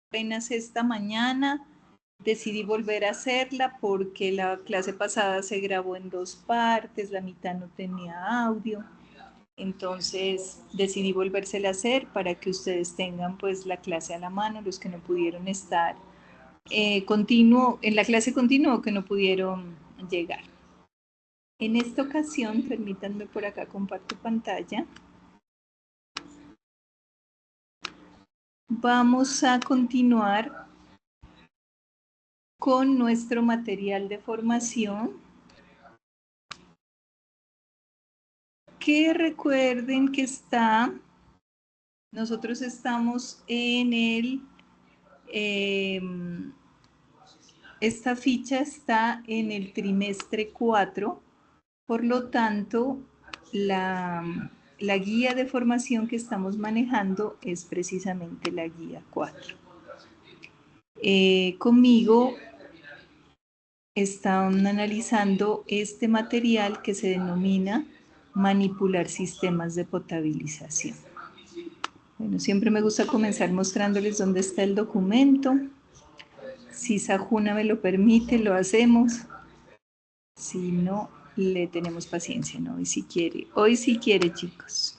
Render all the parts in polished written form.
apenas esta mañana. Decidí volver a hacerla porque la clase pasada se grabó en 2 partes, la mitad no tenía audio. Entonces decidí volvérsela a hacer para que ustedes tengan pues la clase a la mano, los que no pudieron estar en la clase continua o que no pudieron llegar. En esta ocasión, permítanme por acá comparto pantalla. Vamos a continuar con nuestro material de formación, que recuerden que nosotros estamos en esta ficha está en el trimestre 4, por lo tanto, la guía de formación que estamos manejando es precisamente la guía 4. Conmigo están analizando este material que se denomina manipular sistemas de potabilización. Bueno, siempre me gusta comenzar mostrándoles dónde está el documento. Si Sajuna me lo permite, lo hacemos. Si no, le tenemos paciencia, ¿no? Hoy sí quiere, chicos.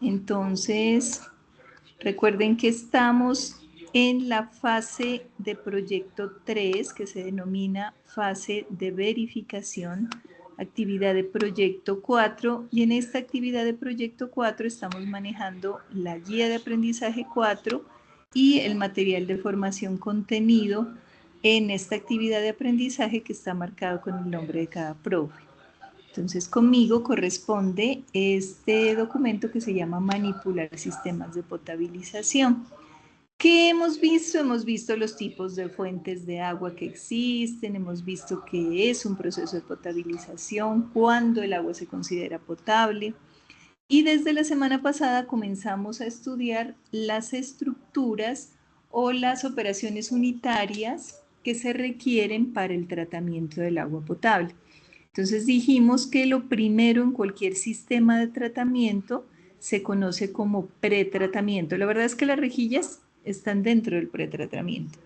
Entonces, recuerden que estamos en la fase de proyecto 3, que se denomina fase de verificación, actividad de proyecto 4, y en esta actividad de proyecto 4 estamos manejando la guía de aprendizaje 4 y el material de formación contenido en esta actividad de aprendizaje que está marcado con el nombre de cada profe. Entonces, conmigo corresponde este documento que se llama Manipular sistemas de potabilización. ¿Qué hemos visto? Hemos visto los tipos de fuentes de agua que existen, hemos visto qué es un proceso de potabilización, cuándo el agua se considera potable. Y desde la semana pasada comenzamos a estudiar las estructuras o las operaciones unitarias que se requieren para el tratamiento del agua potable. Entonces dijimos que lo primero en cualquier sistema de tratamiento se conoce como pretratamiento. La verdad es que las rejillas están dentro del pretratamiento.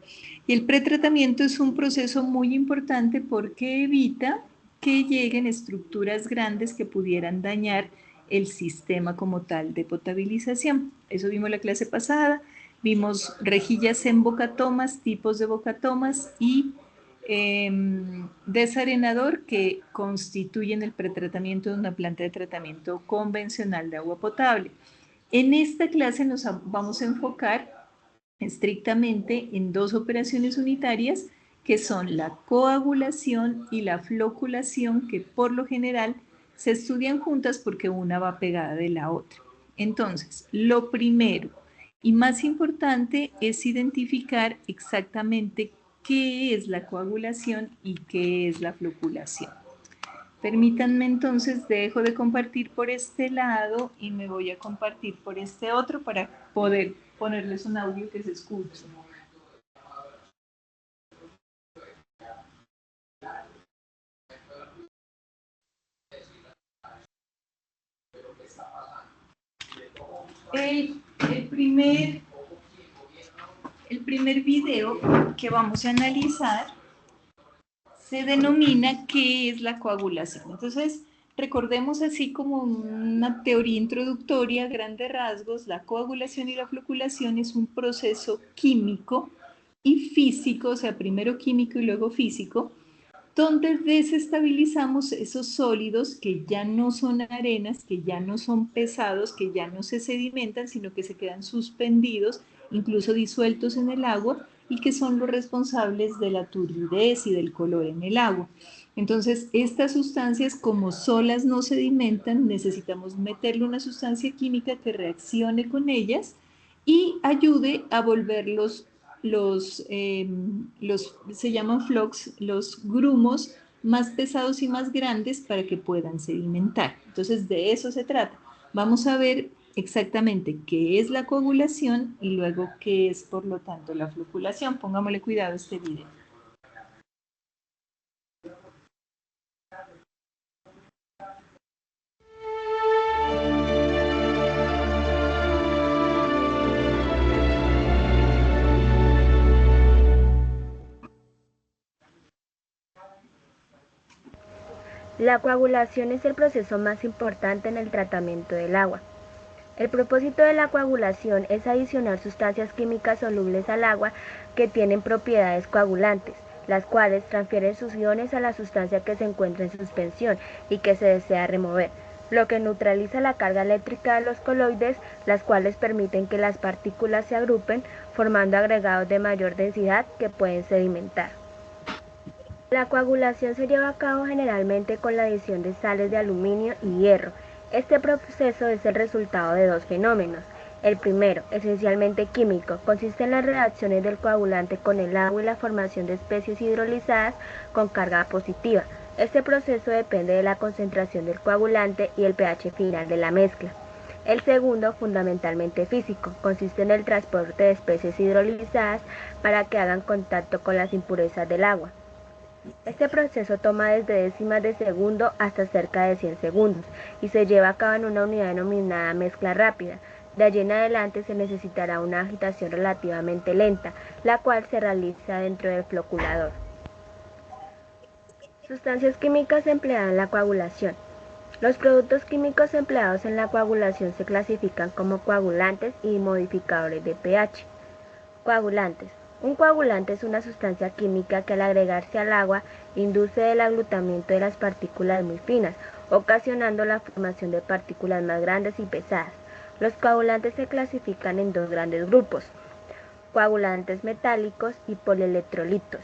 Y el pretratamiento es un proceso muy importante porque evita que lleguen estructuras grandes que pudieran dañar el sistema como tal de potabilización. Eso vimos la clase pasada. Vimos rejillas en bocatomas, tipos de bocatomas y desarenador que constituyen el pretratamiento de una planta de tratamiento convencional de agua potable. En esta clase nos vamos a enfocar estrictamente en 2 operaciones unitarias que son la coagulación y la floculación, que por lo general se estudian juntas porque una va pegada de la otra. Entonces, lo primero y más importante es identificar exactamente qué es la coagulación y qué es la floculación. Permítanme entonces, dejo de compartir por este lado y me voy a compartir por este otro para poder ponerles un audio que se escuche. El primer video que vamos a analizar se denomina ¿qué es la coagulación? Entonces, recordemos así como una teoría introductoria a grandes rasgos, la coagulación y la floculación es un proceso químico y físico, o sea, primero químico y luego físico, donde desestabilizamos esos sólidos que ya no son arenas, que ya no son pesados, que ya no se sedimentan, sino que se quedan suspendidos, incluso disueltos en el agua, y que son los responsables de la turbidez y del color en el agua. Entonces, estas sustancias, como solas no sedimentan, necesitamos meterle una sustancia química que reaccione con ellas y ayude a volverlos se llaman flocks, los grumos más pesados y más grandes para que puedan sedimentar. Entonces, de eso se trata. Vamos a ver exactamente qué es la coagulación y luego qué es, por lo tanto, la floculación. Pongámosle cuidado a este video. La coagulación es el proceso más importante en el tratamiento del agua. El propósito de la coagulación es adicionar sustancias químicas solubles al agua que tienen propiedades coagulantes, las cuales transfieren sus iones a la sustancia que se encuentra en suspensión y que se desea remover, lo que neutraliza la carga eléctrica de los coloides, las cuales permiten que las partículas se agrupen, formando agregados de mayor densidad que pueden sedimentar. La coagulación se lleva a cabo generalmente con la adición de sales de aluminio y hierro. Este proceso es el resultado de dos fenómenos. El primero, esencialmente químico, consiste en las reacciones del coagulante con el agua y la formación de especies hidrolizadas con carga positiva. Este proceso depende de la concentración del coagulante y el pH final de la mezcla. El segundo, fundamentalmente físico, consiste en el transporte de especies hidrolizadas para que hagan contacto con las impurezas del agua. Este proceso toma desde décimas de segundo hasta cerca de 100 segundos y se lleva a cabo en una unidad denominada mezcla rápida. De allí en adelante se necesitará una agitación relativamente lenta, la cual se realiza dentro del floculador. Sustancias químicas empleadas en la coagulación. Los productos químicos empleados en la coagulación se clasifican como coagulantes y modificadores de pH. Coagulantes. Un coagulante es una sustancia química que al agregarse al agua induce el aglutinamiento de las partículas muy finas, ocasionando la formación de partículas más grandes y pesadas. Los coagulantes se clasifican en dos grandes grupos: coagulantes metálicos y polielectrolitos.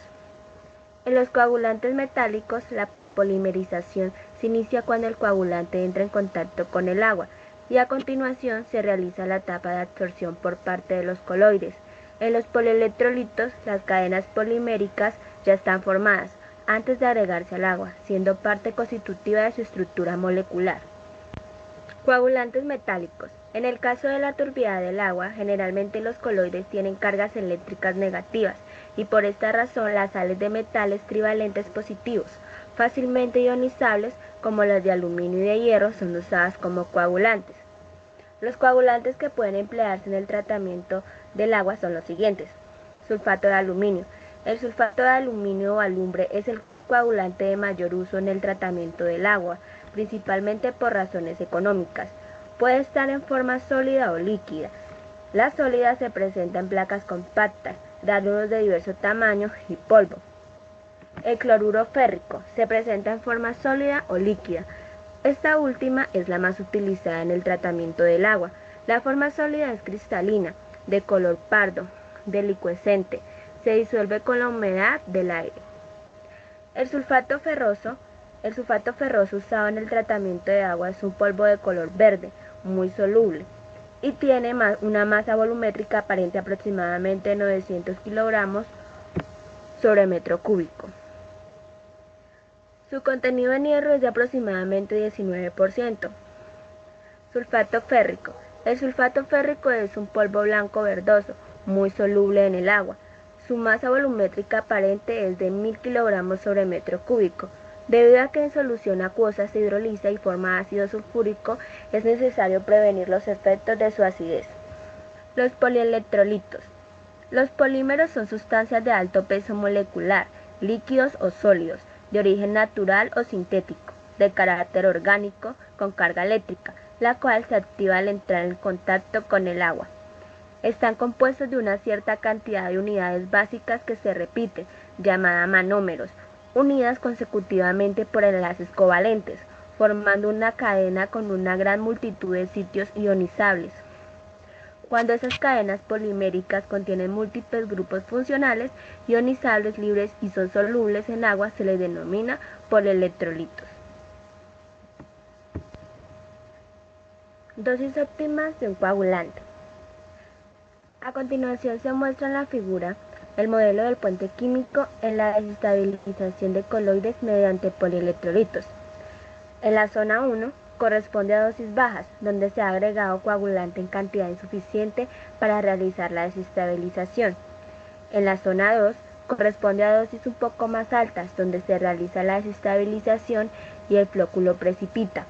En los coagulantes metálicos, la polimerización se inicia cuando el coagulante entra en contacto con el agua y a continuación se realiza la etapa de absorción por parte de los coloides. En los polielectrolitos, las cadenas poliméricas ya están formadas antes de agregarse al agua, siendo parte constitutiva de su estructura molecular. Coagulantes metálicos. En el caso de la turbidez del agua, generalmente los coloides tienen cargas eléctricas negativas y por esta razón las sales de metales trivalentes positivos, fácilmente ionizables como las de aluminio y de hierro, son usadas como coagulantes. Los coagulantes que pueden emplearse en el tratamiento del agua son los siguientes. Sulfato de aluminio. El sulfato de aluminio o alumbre es el coagulante de mayor uso en el tratamiento del agua, principalmente por razones económicas. Puede estar en forma sólida o líquida. La sólida se presenta en placas compactas, granulos de diverso tamaño y polvo. El cloruro férrico se presenta en forma sólida o líquida. Esta última es la más utilizada en el tratamiento del agua. La forma sólida es cristalina, de color pardo, delicuescente, se disuelve con la humedad del aire. El sulfato ferroso usado en el tratamiento de agua es un polvo de color verde, muy soluble, y tiene una masa volumétrica aparente aproximadamente de 900 kilogramos sobre metro cúbico. Su contenido en hierro es de aproximadamente 19%. Sulfato férrico. El sulfato férrico es un polvo blanco verdoso, muy soluble en el agua. Su masa volumétrica aparente es de 1000 kilogramos sobre metro cúbico. Debido a que en solución acuosa se hidroliza y forma ácido sulfúrico, es necesario prevenir los efectos de su acidez. Los polielectrolitos. Los polímeros son sustancias de alto peso molecular, líquidos o sólidos, de origen natural o sintético, de carácter orgánico, con carga eléctrica, la cual se activa al entrar en contacto con el agua. Están compuestos de una cierta cantidad de unidades básicas que se repiten, llamadas manómeros, unidas consecutivamente por enlaces covalentes, formando una cadena con una gran multitud de sitios ionizables. Cuando esas cadenas poliméricas contienen múltiples grupos funcionales, ionizables libres y son solubles en agua, se les denomina polielectrolitos. Dosis óptimas de un coagulante. A continuación se muestra en la figura el modelo del puente químico en la desestabilización de coloides mediante polielectrolitos. En la zona 1 corresponde a dosis bajas, donde se ha agregado coagulante en cantidad insuficiente para realizar la desestabilización. En la zona 2 corresponde a dosis un poco más altas, donde se realiza la desestabilización y el flóculo precipita.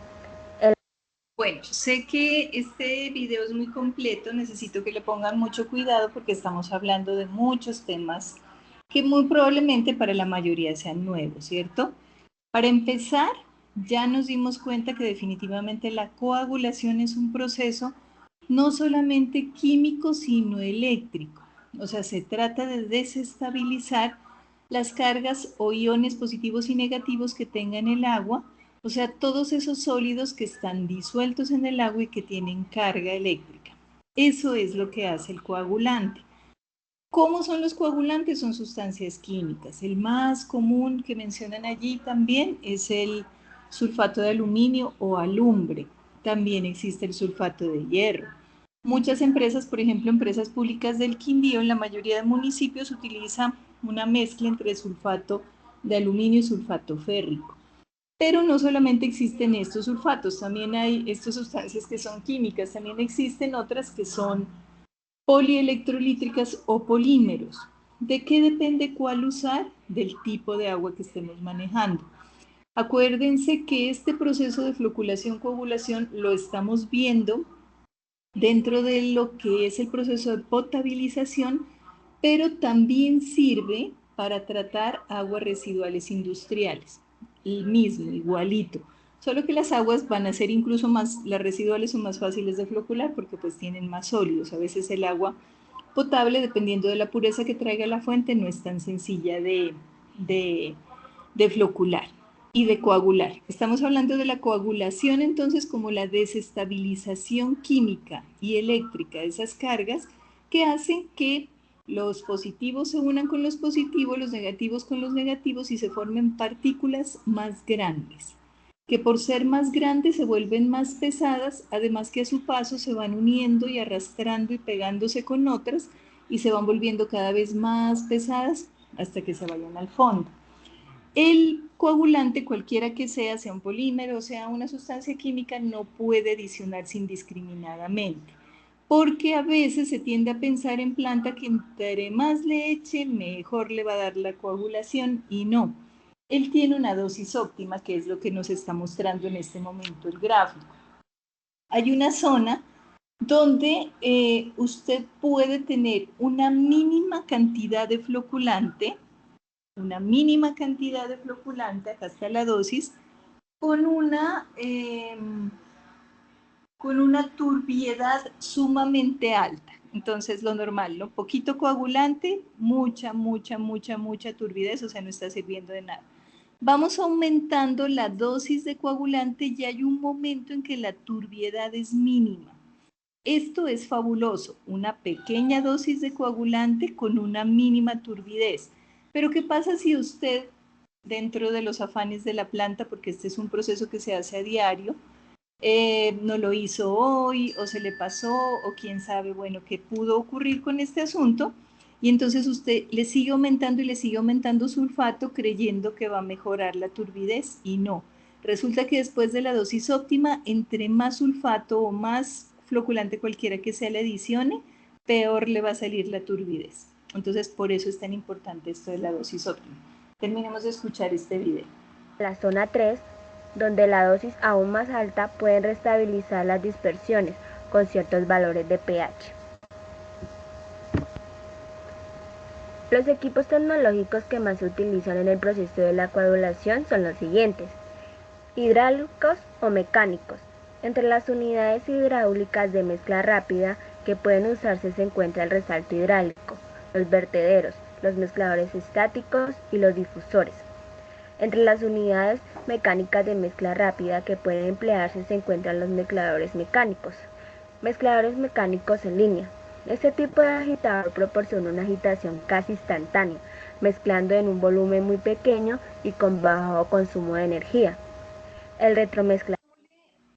Bueno, sé que este video es muy completo, necesito que le pongan mucho cuidado porque estamos hablando de muchos temas que muy probablemente para la mayoría sean nuevos, ¿cierto? Para empezar, ya nos dimos cuenta que definitivamente la coagulación es un proceso no solamente químico, sino eléctrico. O sea, se trata de desestabilizar las cargas o iones positivos y negativos que tenga en el agua, o sea, todos esos sólidos que están disueltos en el agua y que tienen carga eléctrica. Eso es lo que hace el coagulante. ¿Cómo son los coagulantes? Son sustancias químicas. El más común que mencionan allí también es el sulfato de aluminio o alumbre. También existe el sulfato de hierro. Muchas empresas, por ejemplo, empresas públicas del Quindío, en la mayoría de municipios utiliza una mezcla entre sulfato de aluminio y sulfato férrico. Pero no solamente existen estos sulfatos, también hay estas sustancias que son químicas, también existen otras que son polielectrolítricas o polímeros. ¿De qué depende cuál usar? Del tipo de agua que estemos manejando. Acuérdense que este proceso de floculación-coagulación lo estamos viendo dentro de lo que es el proceso de potabilización, pero también sirve para tratar aguas residuales industriales. El mismo, igualito. Solo que las aguas van a ser incluso más, las residuales son más fáciles de flocular porque pues tienen más sólidos. A veces el agua potable, dependiendo de la pureza que traiga la fuente, no es tan sencilla de, de flocular y de coagular. Estamos hablando de la coagulación entonces como la desestabilización química y eléctrica de esas cargas que hacen que los positivos se unan con los positivos, los negativos con los negativos y se formen partículas más grandes, que por ser más grandes se vuelven más pesadas, además que a su paso se van uniendo y arrastrando y pegándose con otras y se van volviendo cada vez más pesadas hasta que se vayan al fondo. El coagulante, cualquiera que sea un polímero, sea una sustancia química, no puede adicionarse indiscriminadamente, porque a veces se tiende a pensar en planta que entre más le eche, mejor le va a dar la coagulación, y no. Él tiene una dosis óptima, que es lo que nos está mostrando en este momento el gráfico. Hay una zona donde usted puede tener una mínima cantidad de floculante, acá está la dosis, con con una turbiedad sumamente alta. Entonces, lo normal, ¿no? Poquito coagulante, mucha turbidez, o sea, no está sirviendo de nada. Vamos aumentando la dosis de coagulante y hay un momento en que la turbiedad es mínima. Esto es fabuloso, una pequeña dosis de coagulante con una mínima turbidez. Pero ¿qué pasa si usted, dentro de los afanes de la planta, porque este es un proceso que se hace a diario, no lo hizo hoy o se le pasó o quién sabe, bueno, qué pudo ocurrir con este asunto? Y entonces usted le sigue aumentando y le sigue aumentando sulfato creyendo que va a mejorar la turbidez y no. Resulta que después de la dosis óptima, entre más sulfato o más floculante cualquiera que sea la adicione, peor le va a salir la turbidez. Entonces, por eso es tan importante esto de la dosis óptima. Terminemos de escuchar este video. La zona 3, donde la dosis aún más alta puede restabilizar las dispersiones con ciertos valores de pH. Los equipos tecnológicos que más se utilizan en el proceso de la coagulación son los siguientes: hidráulicos o mecánicos. Entre las unidades hidráulicas de mezcla rápida que pueden usarse se encuentra el resalto hidráulico, los vertederos, los mezcladores estáticos y los difusores. Entre las unidades mecánicas de mezcla rápida que pueden emplearse se encuentran los mezcladores mecánicos. Mezcladores mecánicos en línea. Este tipo de agitador proporciona una agitación casi instantánea, mezclando en un volumen muy pequeño y con bajo consumo de energía. El retromezclador.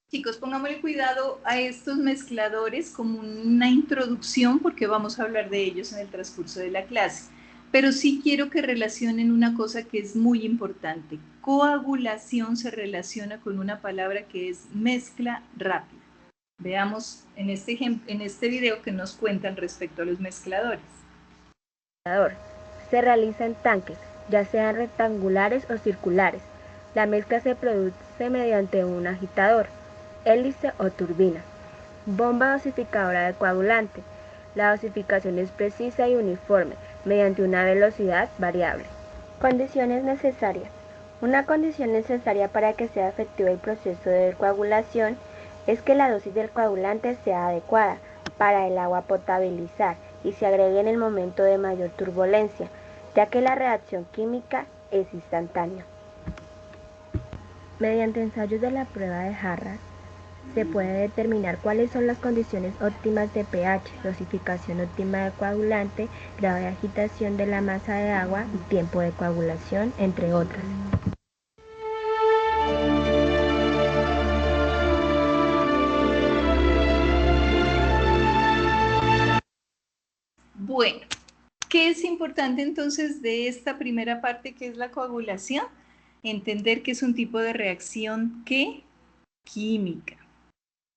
Chicos, pongámosle cuidado a estos mezcladores como una introducción porque vamos a hablar de ellos en el transcurso de la clase. Pero sí quiero que relacionen una cosa que es muy importante. Coagulación se relaciona con una palabra que es mezcla rápida. Veamos en este video que nos cuentan respecto a los mezcladores. Se realiza en tanques, ya sean rectangulares o circulares. La mezcla se produce mediante un agitador, hélice o turbina. Bomba dosificadora de coagulante. La dosificación es precisa y uniforme, mediante una velocidad variable. Condiciones necesarias. Una condición necesaria para que sea efectivo el proceso de coagulación es que la dosis del coagulante sea adecuada para el agua potabilizar y se agregue en el momento de mayor turbulencia, ya que la reacción química es instantánea. Mediante ensayos de la prueba de Harras, se puede determinar cuáles son las condiciones óptimas de pH, dosificación óptima de coagulante, grado de agitación de la masa de agua y tiempo de coagulación, entre otras. Bueno, ¿qué es importante entonces de esta primera parte que es la coagulación? Entender que es un tipo de reacción que química,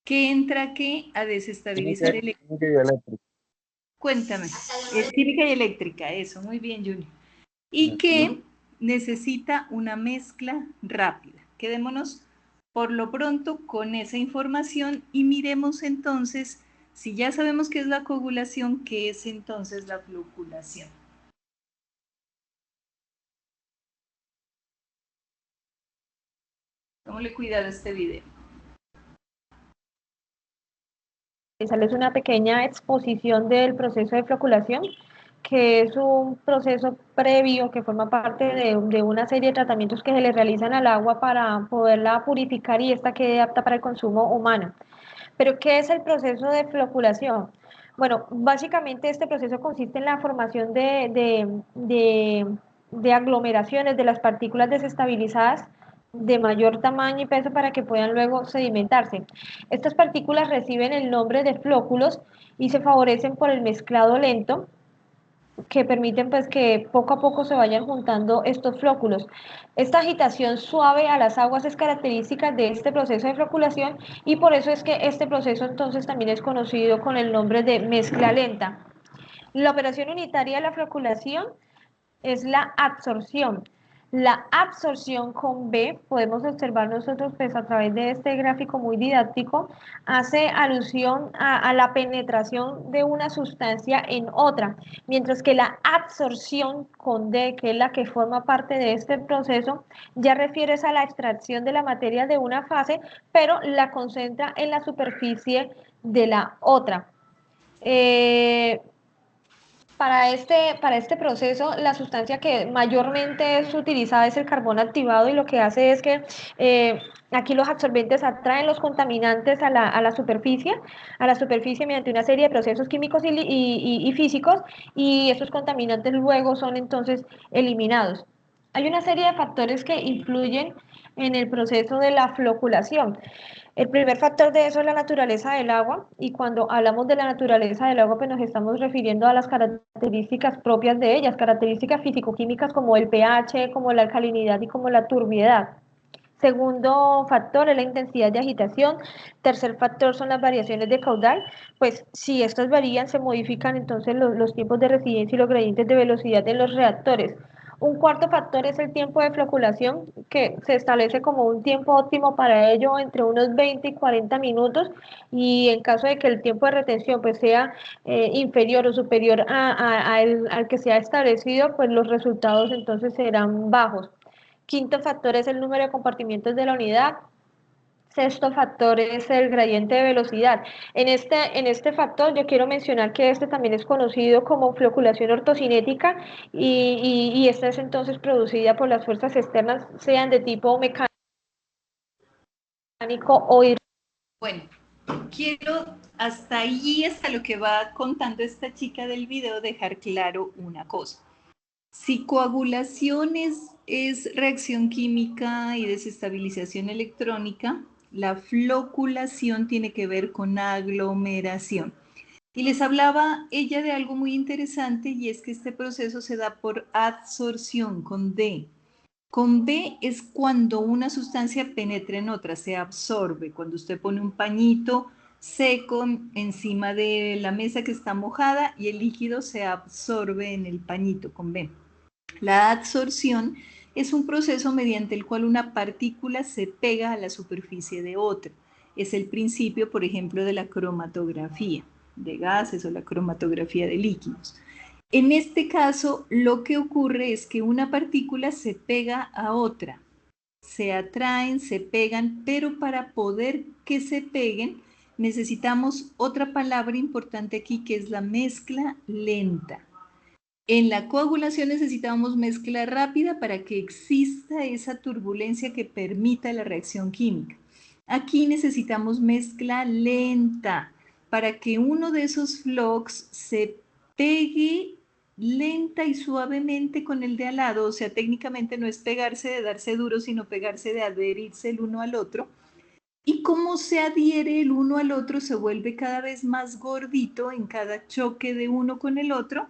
que entra ¿qué? A desestabilizar el... Química y eléctrica. Cuéntame, es química y eléctrica, eso, muy bien, Junior. Y que necesita una mezcla rápida. Quedémonos por lo pronto con esa información y miremos entonces, si ya sabemos qué es la coagulación, ¿qué es entonces la floculación? Démosle cuidado a este video. Realizarles una pequeña exposición del proceso de floculación, que es un proceso previo que forma parte de una serie de tratamientos que se le realizan al agua para poderla purificar y esta quede apta para el consumo humano. Pero, ¿qué es el proceso de floculación? Bueno, básicamente este proceso consiste en la formación de aglomeraciones de las partículas desestabilizadas de mayor tamaño y peso para que puedan luego sedimentarse. Estas partículas reciben el nombre de flóculos y se favorecen por el mezclado lento, que permiten pues que poco a poco se vayan juntando estos flóculos. Esta agitación suave a las aguas es característica de este proceso de floculación y por eso es que este proceso entonces también es conocido con el nombre de mezcla lenta. La operación unitaria de la floculación es la absorción. La absorción con B, podemos observar nosotros pues a través de este gráfico muy didáctico, hace alusión a la penetración de una sustancia en otra, mientras que la absorción con D, que es la que forma parte de este proceso, ya refiere a la extracción de la materia de una fase, pero la concentra en la superficie de la otra. Para este proceso, la sustancia que mayormente es utilizada es el carbón activado y lo que hace es que aquí los absorbentes atraen los contaminantes a la superficie mediante una serie de procesos químicos y físicos y estos contaminantes luego son entonces eliminados. Hay una serie de factores que influyen en el proceso de la floculación. El primer factor de eso es la naturaleza del agua y cuando hablamos de la naturaleza del agua pues nos estamos refiriendo a las características propias de ellas, características físico-químicas como el pH, como la alcalinidad y como la turbiedad. Segundo factor es la intensidad de agitación. Tercer factor son las variaciones de caudal. Pues si estas varían, se modifican entonces los tiempos de residencia y los gradientes de velocidad en los reactores. Un cuarto factor es el tiempo de floculación, que se establece como un tiempo óptimo para ello entre unos 20 y 40 minutos y en caso de que el tiempo de retención pues sea inferior o superior al que se ha establecido, pues los resultados entonces serán bajos. Quinto factor es el número de compartimientos de la unidad. Sexto factor es el gradiente de velocidad. En este factor yo quiero mencionar que este también es conocido como floculación ortocinética y esta es entonces producida por las fuerzas externas, sean de tipo mecánico o hidráulico. Bueno, quiero hasta allí, hasta lo que va contando esta chica del video, dejar claro una cosa. Si coagulación es reacción química y desestabilización electrónica, la floculación tiene que ver con aglomeración. Y les hablaba ella de algo muy interesante y es que este proceso se da por adsorción con D. Con B es cuando una sustancia penetra en otra, se absorbe. Cuando usted pone un pañito seco encima de la mesa que está mojada y el líquido se absorbe en el pañito con B. La adsorción es un proceso mediante el cual una partícula se pega a la superficie de otra. Es el principio, por ejemplo, de la cromatografía de gases o la cromatografía de líquidos. En este caso, lo que ocurre es que una partícula se pega a otra se atraen, se pegan, pero para poder que se peguen necesitamos otra palabra importante aquí que es la mezcla lenta. En la coagulación necesitamos mezcla rápida para que exista esa turbulencia que permita la reacción química. Aquí necesitamos mezcla lenta para que uno de esos flux se pegue lenta y suavemente con el de al lado, o sea, técnicamente no es pegarse de darse duro, sino pegarse de adherirse el uno al otro. Y como se adhiere el uno al otro, se vuelve cada vez más gordito en cada choque de uno con el otro,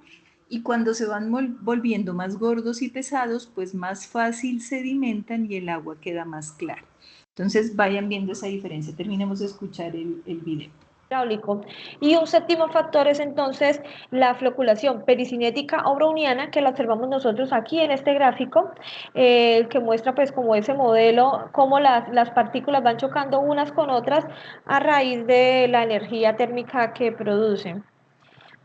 y cuando se van volviendo más gordos y pesados, pues más fácil sedimentan y el agua queda más clara. Entonces vayan viendo esa diferencia. Terminemos de escuchar el video. Hidráulico. Y un séptimo factor es entonces la floculación pericinética o browniana, que la observamos nosotros aquí en este gráfico, que muestra pues como ese modelo, cómo las partículas van chocando unas con otras a raíz de la energía térmica que producen.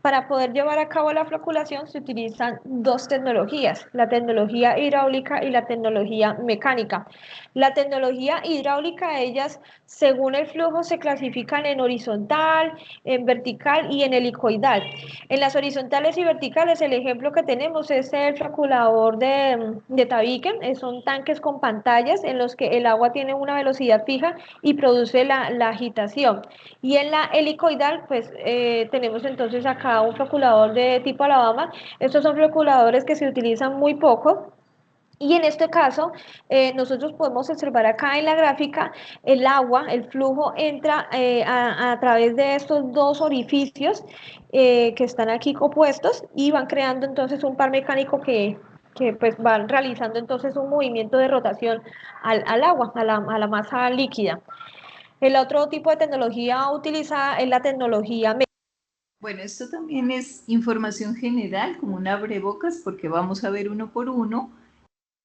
Para poder llevar a cabo la floculación se utilizan dos tecnologías, la tecnología hidráulica y la tecnología mecánica. La tecnología hidráulica, ellas según el flujo se clasifican en horizontal, en vertical y en helicoidal. En las horizontales y verticales el ejemplo que tenemos es el floculador de tabique, son tanques con pantallas en los que el agua tiene una velocidad fija y produce la agitación. Y en la helicoidal pues tenemos entonces acá un floculador de tipo Alabama. Estos son floculadores que se utilizan muy poco. Y en este caso, nosotros podemos observar acá en la gráfica, el agua, el flujo entra a través de estos dos orificios que están aquí opuestos y van creando entonces un par mecánico que pues van realizando entonces un movimiento de rotación al agua, a la masa líquida. El otro tipo de tecnología utilizada es la tecnología. Bueno, esto también es información general, como un abrebocas, porque vamos a ver uno por uno,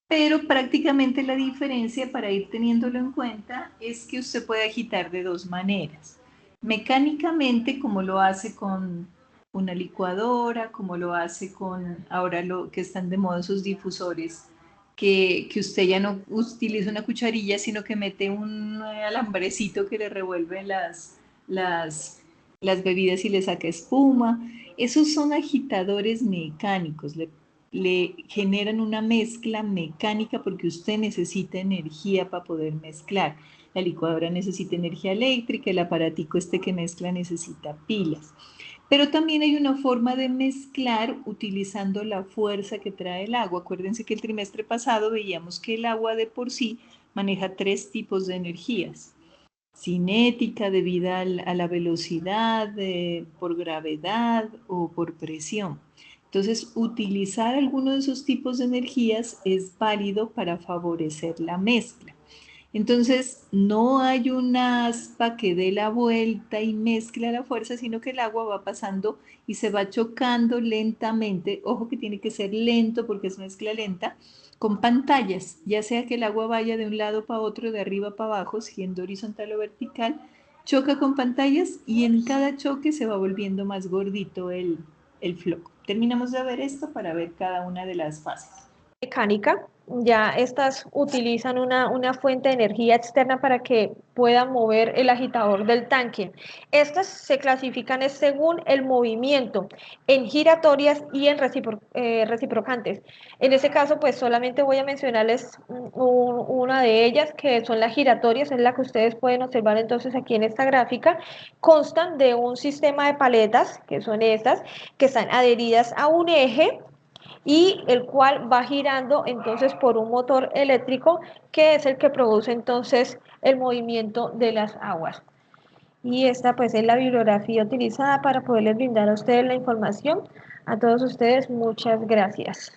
pero prácticamente la diferencia, para ir teniéndolo en cuenta, es que usted puede agitar de dos maneras. Mecánicamente, como lo hace con una licuadora, como lo hace con ahora lo que están de moda esos difusores, que usted ya no utiliza una cucharilla, sino que mete un alambrecito que le revuelve las bebidas y le saca espuma. Esos son agitadores mecánicos, le generan una mezcla mecánica porque usted necesita energía para poder mezclar. La licuadora necesita energía eléctrica, el aparatico este que mezcla necesita pilas. Pero también hay una forma de mezclar utilizando la fuerza que trae el agua. Acuérdense que el trimestre pasado veíamos que el agua de por sí maneja tres tipos de energías. Cinética, debida a la velocidad, por gravedad o por presión. Entonces, utilizar alguno de esos tipos de energías es válido para favorecer la mezcla. Entonces, no hay una aspa que dé la vuelta y mezcla la fuerza, sino que el agua va pasando y se va chocando lentamente. Ojo que tiene que ser lento porque es mezcla lenta, con pantallas, ya sea que el agua vaya de un lado para otro, de arriba para abajo, siendo horizontal o vertical, choca con pantallas y en cada choque se va volviendo más gordito el floco. Terminamos de ver esto para ver cada una de las fases. Mecánica, ya estas utilizan una fuente de energía externa para que puedan mover el agitador del tanque. Estas se clasifican según el movimiento, en giratorias y en reciprocantes. En este caso, pues solamente voy a mencionarles una de ellas, que son las giratorias, es la que ustedes pueden observar entonces aquí en esta gráfica. Constan de un sistema de paletas, que son estas, que están adheridas a un eje, y el cual va girando entonces por un motor eléctrico que es el que produce entonces el movimiento de las aguas. Y esta pues es la bibliografía utilizada para poderles brindar a ustedes la información. A todos ustedes, muchas gracias.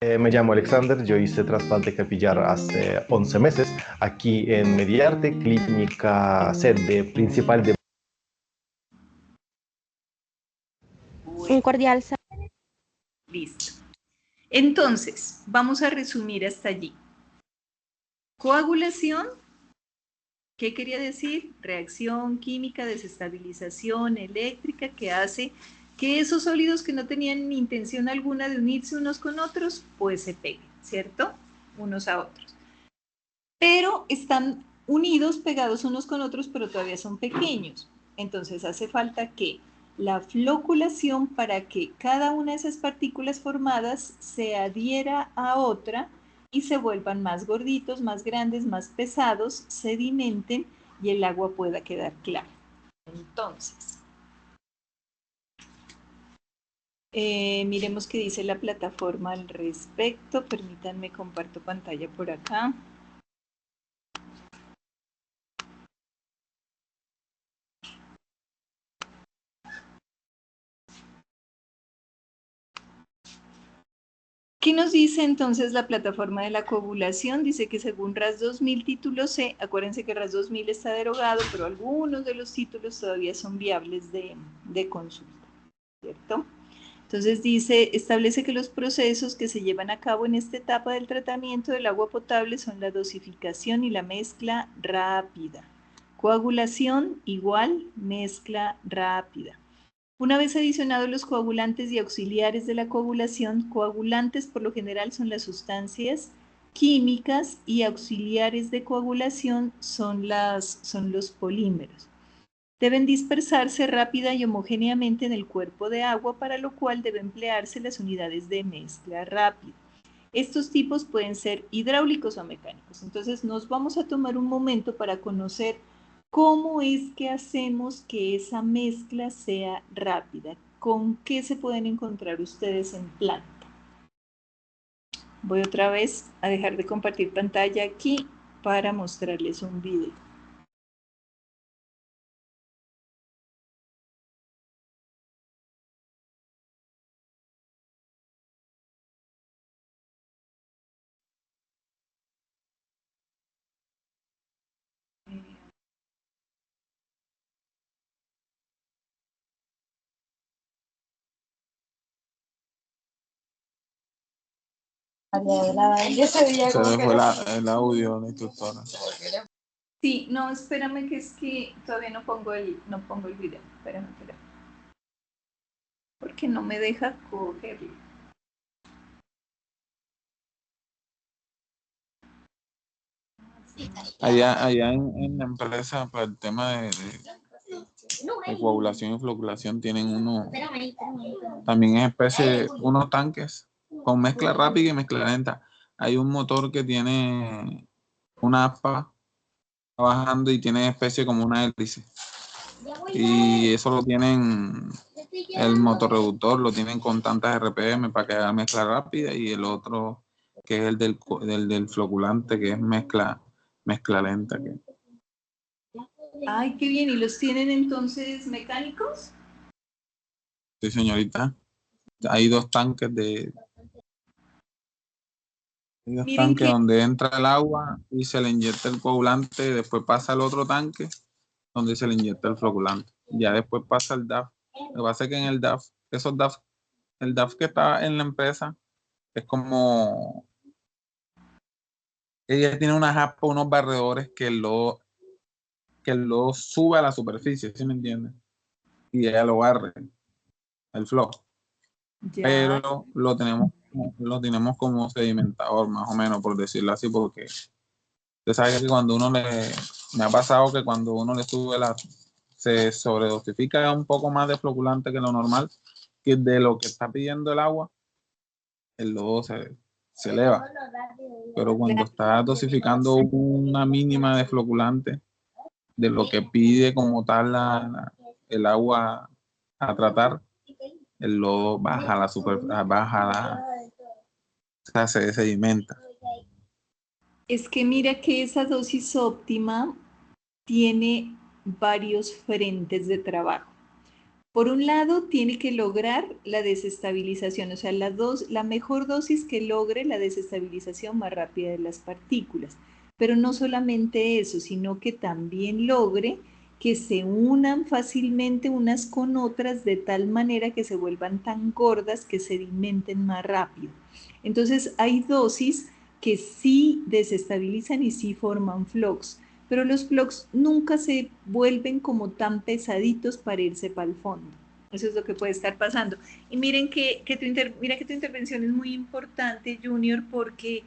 Me llamo Alexander, yo hice trasplante capillar hace 11 meses aquí en Mediarte, clínica sede principal de... Un cordial saludo. Listo. Entonces, vamos a resumir hasta allí. Coagulación, ¿qué quería decir? Reacción química, desestabilización eléctrica que hace que esos sólidos que no tenían intención alguna de unirse unos con otros, pues se peguen, ¿cierto? unos a otros. Pero están unidos, pegados unos con otros, pero todavía son pequeños. Entonces hace falta que la floculación, para que cada una de esas partículas formadas se adhiera a otra y se vuelvan más gorditos, más grandes, más pesados, sedimenten y el agua pueda quedar clara. Entonces, miremos qué dice la plataforma al respecto. Permítanme, comparto pantalla por acá. ¿Qué nos dice entonces la plataforma de la coagulación? Dice que según RAS 2000 título C, acuérdense que RAS 2000 está derogado, pero algunos de los títulos todavía son viables de consulta, ¿cierto? Entonces dice, establece que los procesos que se llevan a cabo en esta etapa del tratamiento del agua potable son la dosificación y la mezcla rápida. Coagulación igual mezcla rápida. Una vez adicionados los coagulantes y auxiliares de la coagulación, coagulantes por lo general son las sustancias químicas y auxiliares de coagulación son los polímeros. Deben dispersarse rápida y homogéneamente en el cuerpo de agua, para lo cual deben emplearse las unidades de mezcla rápida. Estos tipos pueden ser hidráulicos o mecánicos. Entonces nos vamos a tomar un momento para conocer cómo es que hacemos que esa mezcla sea rápida. ¿Con qué se pueden encontrar ustedes en planta? Voy otra vez a dejar de compartir pantalla aquí para mostrarles un video. Se le fue el audio, la instructora. Sí, no, espérame, que es que todavía no pongo el video. Espérame. Porque no me deja cogerlo. Allá en la empresa, para el tema de coagulación y floculación, tienen también es especie de unos tanques con mezcla rápida y mezcla lenta. Hay un motor que tiene una aspa bajando y tiene especie como una hélice. Y eso lo tienen, el motor reductor lo tienen con tantas RPM para que haga mezcla rápida, y el otro que es el del floculante, que es mezcla lenta. Ay, qué bien. ¿Y los tienen entonces mecánicos? Sí, señorita. Hay dos tanques donde entra el agua y se le inyecta el coagulante, y después pasa al otro tanque donde se le inyecta el floculante. Ya después pasa el DAF. Lo que pasa es que en el DAF, el DAF que está en la empresa es como, ella tiene unas aspas, unos barredores que lo sube a la superficie, ¿sí me entiendes? Y ella lo barre, el flow. Ya. Pero lo tenemos como sedimentador, más o menos, por decirlo así, porque usted sabe que cuando me ha pasado que cuando uno le sube se sobredosifica un poco más de floculante que lo normal, que de lo que está pidiendo el agua, el lodo se eleva. Pero cuando está dosificando una mínima de floculante, de lo que pide como tal el agua a tratar, el lodo baja o sea, se sedimenta. Es que mira que esa dosis óptima tiene varios frentes de trabajo. Por un lado, tiene que lograr la desestabilización, o sea, la mejor dosis que logre la desestabilización más rápida de las partículas. Pero no solamente eso, sino que también logre que se unan fácilmente unas con otras de tal manera que se vuelvan tan gordas que sedimenten más rápido. Entonces, hay dosis que sí desestabilizan y sí forman flux, pero los flux nunca se vuelven como tan pesaditos para irse para el fondo. Eso es lo que puede estar pasando. Y miren mira que tu intervención es muy importante, Junior, porque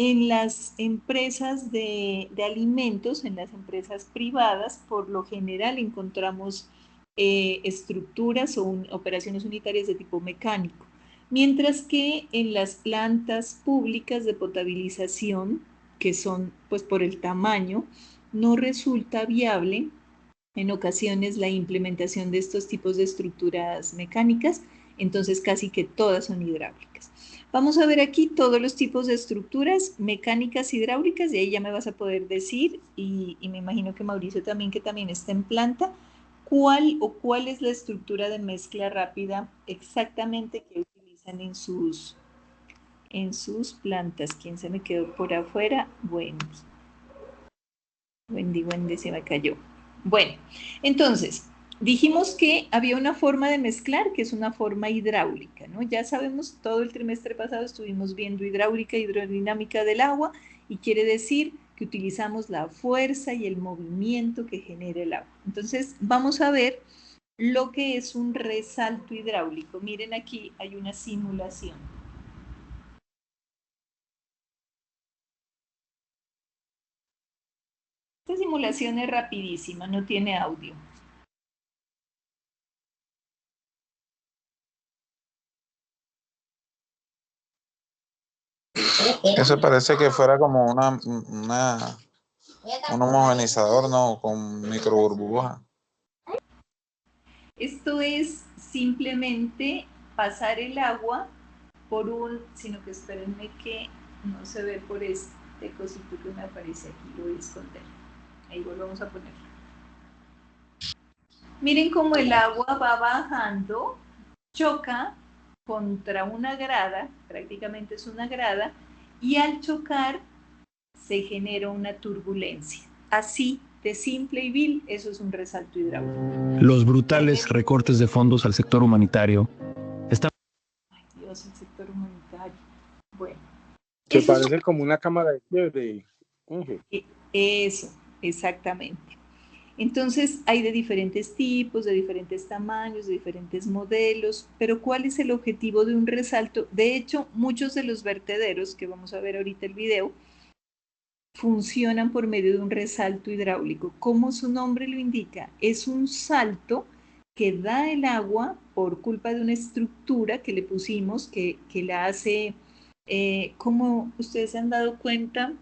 En las empresas de alimentos, en las empresas privadas, por lo general encontramos estructuras o operaciones unitarias de tipo mecánico, mientras que en las plantas públicas de potabilización, que son pues por el tamaño, no resulta viable en ocasiones la implementación de estos tipos de estructuras mecánicas, entonces casi que todas son hidráulicas. Vamos a ver aquí todos los tipos de estructuras mecánicas hidráulicas, y ahí ya me vas a poder decir, y me imagino que Mauricio también, que también está en planta, cuál es la estructura de mezcla rápida exactamente que utilizan en sus plantas. ¿Quién se me quedó por afuera? Wendy se me cayó. Bueno, entonces, dijimos que había una forma de mezclar, que es una forma hidráulica, ¿no? Ya sabemos, todo el trimestre pasado estuvimos viendo hidráulica, hidrodinámica del agua, y quiere decir que utilizamos la fuerza y el movimiento que genera el agua. Entonces, vamos a ver lo que es un resalto hidráulico. Miren, aquí hay una simulación. Esta simulación es rapidísima, no tiene audio. Eso parece que fuera como un homogenizador, ¿no? Con microburbujas. Esto es simplemente pasar el agua por sino que espérenme que no se ve por este cosito que me aparece aquí, lo voy a esconder. Ahí volvemos a ponerlo. Miren cómo el agua va bajando, choca contra una grada, prácticamente es una grada, y al chocar se genera una turbulencia. Así de simple y vil, eso es un resalto hidráulico. Los brutales recortes de fondos al sector humanitario están... Ay Dios, el sector humanitario. Bueno. Se parece como una cámara de quiebre. Eso, exactamente. Entonces, hay de diferentes tipos, de diferentes tamaños, de diferentes modelos, pero ¿cuál es el objetivo de un resalto? De hecho, muchos de los vertederos, que vamos a ver ahorita el video, funcionan por medio de un resalto hidráulico. Como su nombre lo indica, es un salto que da el agua por culpa de una estructura que le pusimos, que la hace, como ustedes se han dado cuenta,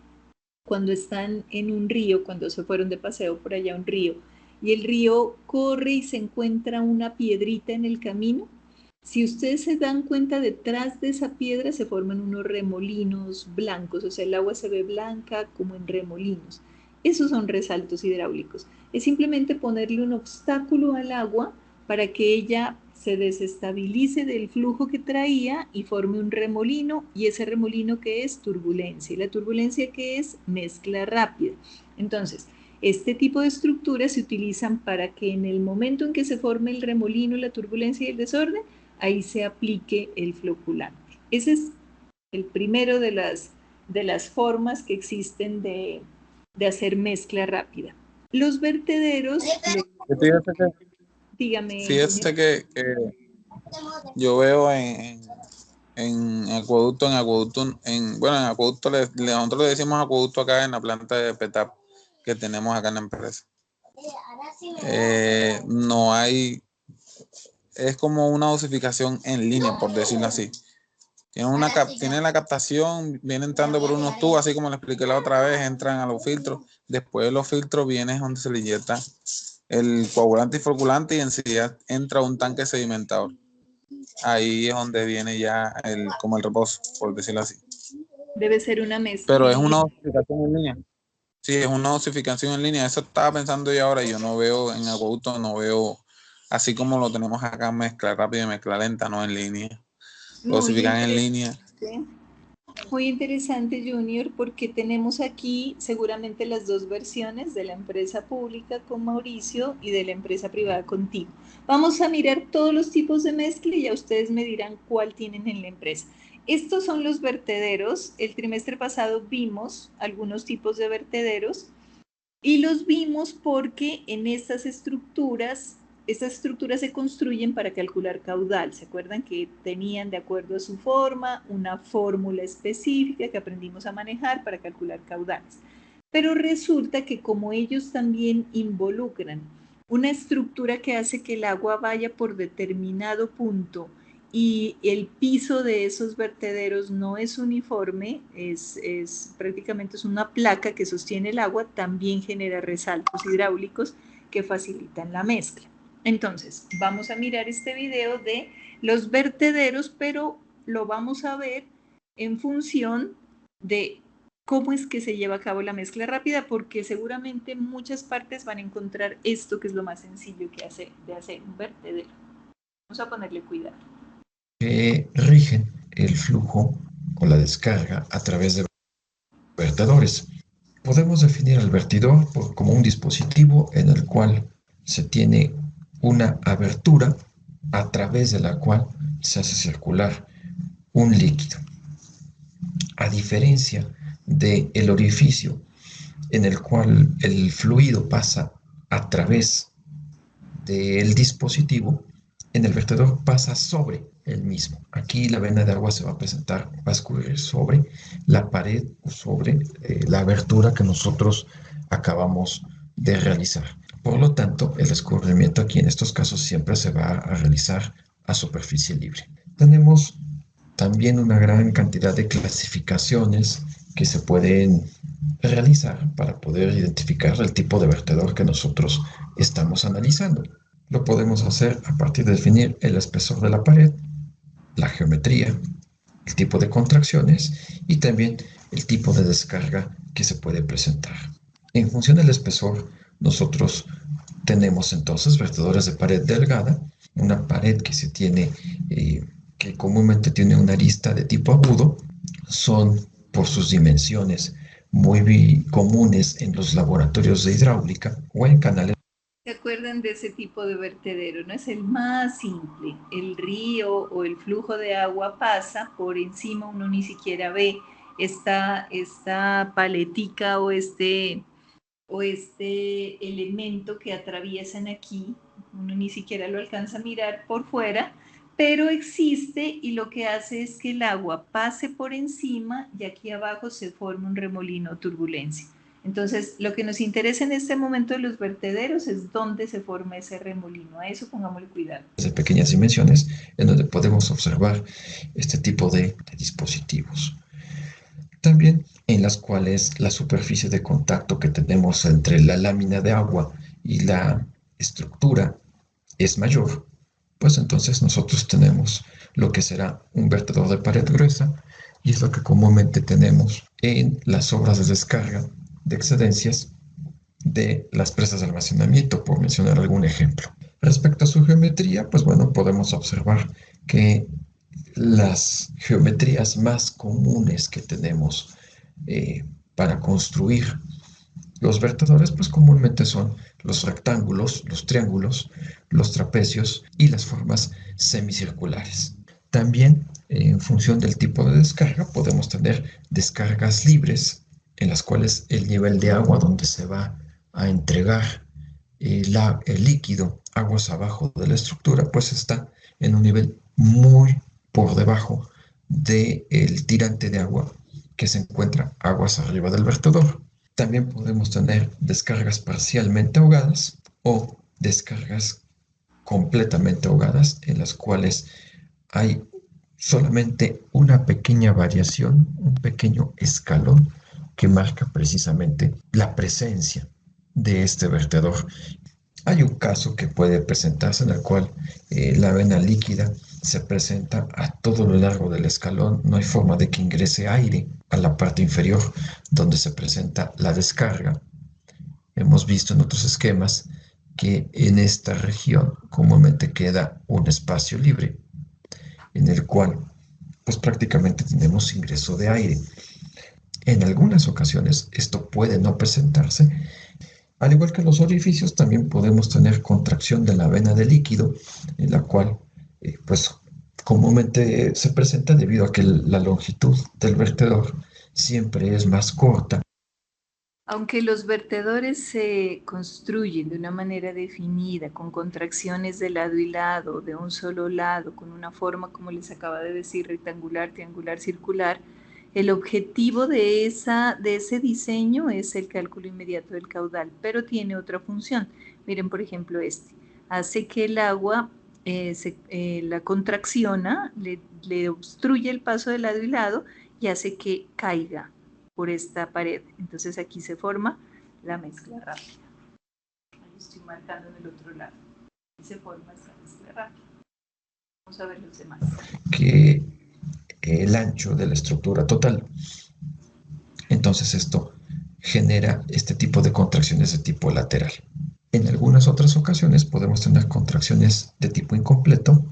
cuando están en un río, cuando se fueron de paseo por allá a un río, y el río corre y se encuentra una piedrita en el camino. Si ustedes se dan cuenta, detrás de esa piedra se forman unos remolinos blancos, o sea, el agua se ve blanca como en remolinos. Esos son resaltos hidráulicos. Es simplemente ponerle un obstáculo al agua para que ella se desestabilice del flujo que traía y forme un remolino, y ese remolino, ¿qué es? Turbulencia. ¿Y la turbulencia qué es? Mezcla rápida. Entonces, este tipo de estructuras se utilizan para que en el momento en que se forme el remolino, la turbulencia y el desorden, ahí se aplique el floculante. Ese es el primero de las formas que existen de hacer mezcla rápida. Los vertederos... Dígame. Fíjese que yo veo en acueducto, nosotros le decimos acueducto acá en la planta de PETAP que tenemos acá en la empresa. No hay, es como una dosificación en línea, por decirlo así. Tiene la captación, viene entrando por unos tubos, así como le expliqué la otra vez, entran a los filtros. Después de los filtros viene donde se le inyecta el coagulante y floculante, y enseguida entra un tanque sedimentador. Ahí es donde viene ya como el reposo, por decirlo así. Debe ser una mezcla. Pero es una dosificación en línea. Sí, es una dosificación en línea. Eso estaba pensando yo ahora. Yo no veo en acueducto, no veo así como lo tenemos acá, mezcla rápida y mezcla lenta, no en línea. Dosifican en línea. Muy interesante, Junior, porque tenemos aquí seguramente las dos versiones de la empresa pública con Mauricio y de la empresa privada contigo. Vamos a mirar todos los tipos de mezcla y ya ustedes me dirán cuál tienen en la empresa. Estos son los vertederos. El trimestre pasado vimos algunos tipos de vertederos y los vimos porque en estas estructuras estas estructuras se construyen para calcular caudal. ¿Se acuerdan que tenían, de acuerdo a su forma, una fórmula específica que aprendimos a manejar para calcular caudales? Pero resulta que como ellos también involucran una estructura que hace que el agua vaya por determinado punto y el piso de esos vertederos no es uniforme, prácticamente es una placa que sostiene el agua, también genera resaltos hidráulicos que facilitan la mezcla. Entonces, vamos a mirar este video de los vertederos, pero lo vamos a ver en función de cómo es que se lleva a cabo la mezcla rápida, porque seguramente en muchas partes van a encontrar esto que es lo más sencillo de hacer un vertedero. Vamos a ponerle cuidado. Que rigen el flujo o la descarga a través de vertedores. Podemos definir al vertidor como un dispositivo en el cual se tiene una abertura a través de la cual se hace circular un líquido. A diferencia del orificio en el cual el fluido pasa a través del dispositivo, en el vertedor pasa sobre el mismo. Aquí la vena de agua se va a presentar, va a escurrir sobre la pared o sobre la abertura que nosotros acabamos de realizar. Por lo tanto, el escurrimiento aquí en estos casos siempre se va a realizar a superficie libre. Tenemos también una gran cantidad de clasificaciones que se pueden realizar para poder identificar el tipo de vertedor que nosotros estamos analizando. Lo podemos hacer a partir de definir el espesor de la pared, la geometría, el tipo de contracciones y también el tipo de descarga que se puede presentar. En función del espesor, nosotros tenemos entonces vertedores de pared delgada, una pared que se tiene, que comúnmente tiene una arista de tipo agudo, son por sus dimensiones muy comunes en los laboratorios de hidráulica o en canales. ¿Se acuerdan de ese tipo de vertedero? No es el más simple. El río o el flujo de agua pasa por encima, uno ni siquiera ve esta paletica o este elemento que atraviesan aquí, uno ni siquiera lo alcanza a mirar por fuera, pero existe y lo que hace es que el agua pase por encima y aquí abajo se forma un remolino o turbulencia. Entonces, lo que nos interesa en este momento de los vertederos es dónde se forma ese remolino. A eso pongámosle cuidado. De pequeñas dimensiones en donde podemos observar este tipo de dispositivos. También en las cuales la superficie de contacto que tenemos entre la lámina de agua y la estructura es mayor, pues entonces nosotros tenemos lo que será un vertedor de pared gruesa y es lo que comúnmente tenemos en las obras de descarga de excedencias de las presas de almacenamiento, por mencionar algún ejemplo. Respecto a su geometría, pues bueno, podemos observar que las geometrías más comunes que tenemos para construir los vertedores, pues comúnmente son los rectángulos, los triángulos, los trapecios y las formas semicirculares. También, en función del tipo de descarga, podemos tener descargas libres en las cuales el nivel de agua donde se va a entregar el líquido aguas abajo de la estructura, pues está en un nivel muy por debajo del tirante de agua que se encuentra aguas arriba del vertedor. También podemos tener descargas parcialmente ahogadas o descargas completamente ahogadas en las cuales hay solamente una pequeña variación, un pequeño escalón que marca precisamente la presencia de este vertedor. Hay un caso que puede presentarse en el cual la vena líquida se presenta a todo lo largo del escalón, no hay forma de que ingrese aire a la parte inferior donde se presenta la descarga. Hemos visto en otros esquemas que en esta región comúnmente queda un espacio libre en el cual pues prácticamente tenemos ingreso de aire. En algunas ocasiones esto puede no presentarse. Al igual que los orificios, también podemos tener contracción de la vena de líquido, en la cual pues comúnmente se presenta debido a que la longitud del vertedor siempre es más corta Aunque los vertedores se construyen de una manera definida, con contracciones de lado y lado, de un solo lado, con una forma, como les acaba de decir, rectangular, triangular, circular, el objetivo de ese diseño es el cálculo inmediato del caudal, pero tiene otra función. Miren, por ejemplo, hace que el agua la contracciona, le obstruye el paso de lado y lado y hace que caiga por esta pared. Entonces aquí se forma la mezcla rápida. Ahí estoy marcando en el otro lado. Y se forma esta mezcla rápida. Vamos a ver los demás. Que el ancho de la estructura total. Entonces esto genera este tipo de contracciones de tipo lateral. En algunas otras ocasiones podemos tener contracciones de tipo incompleto,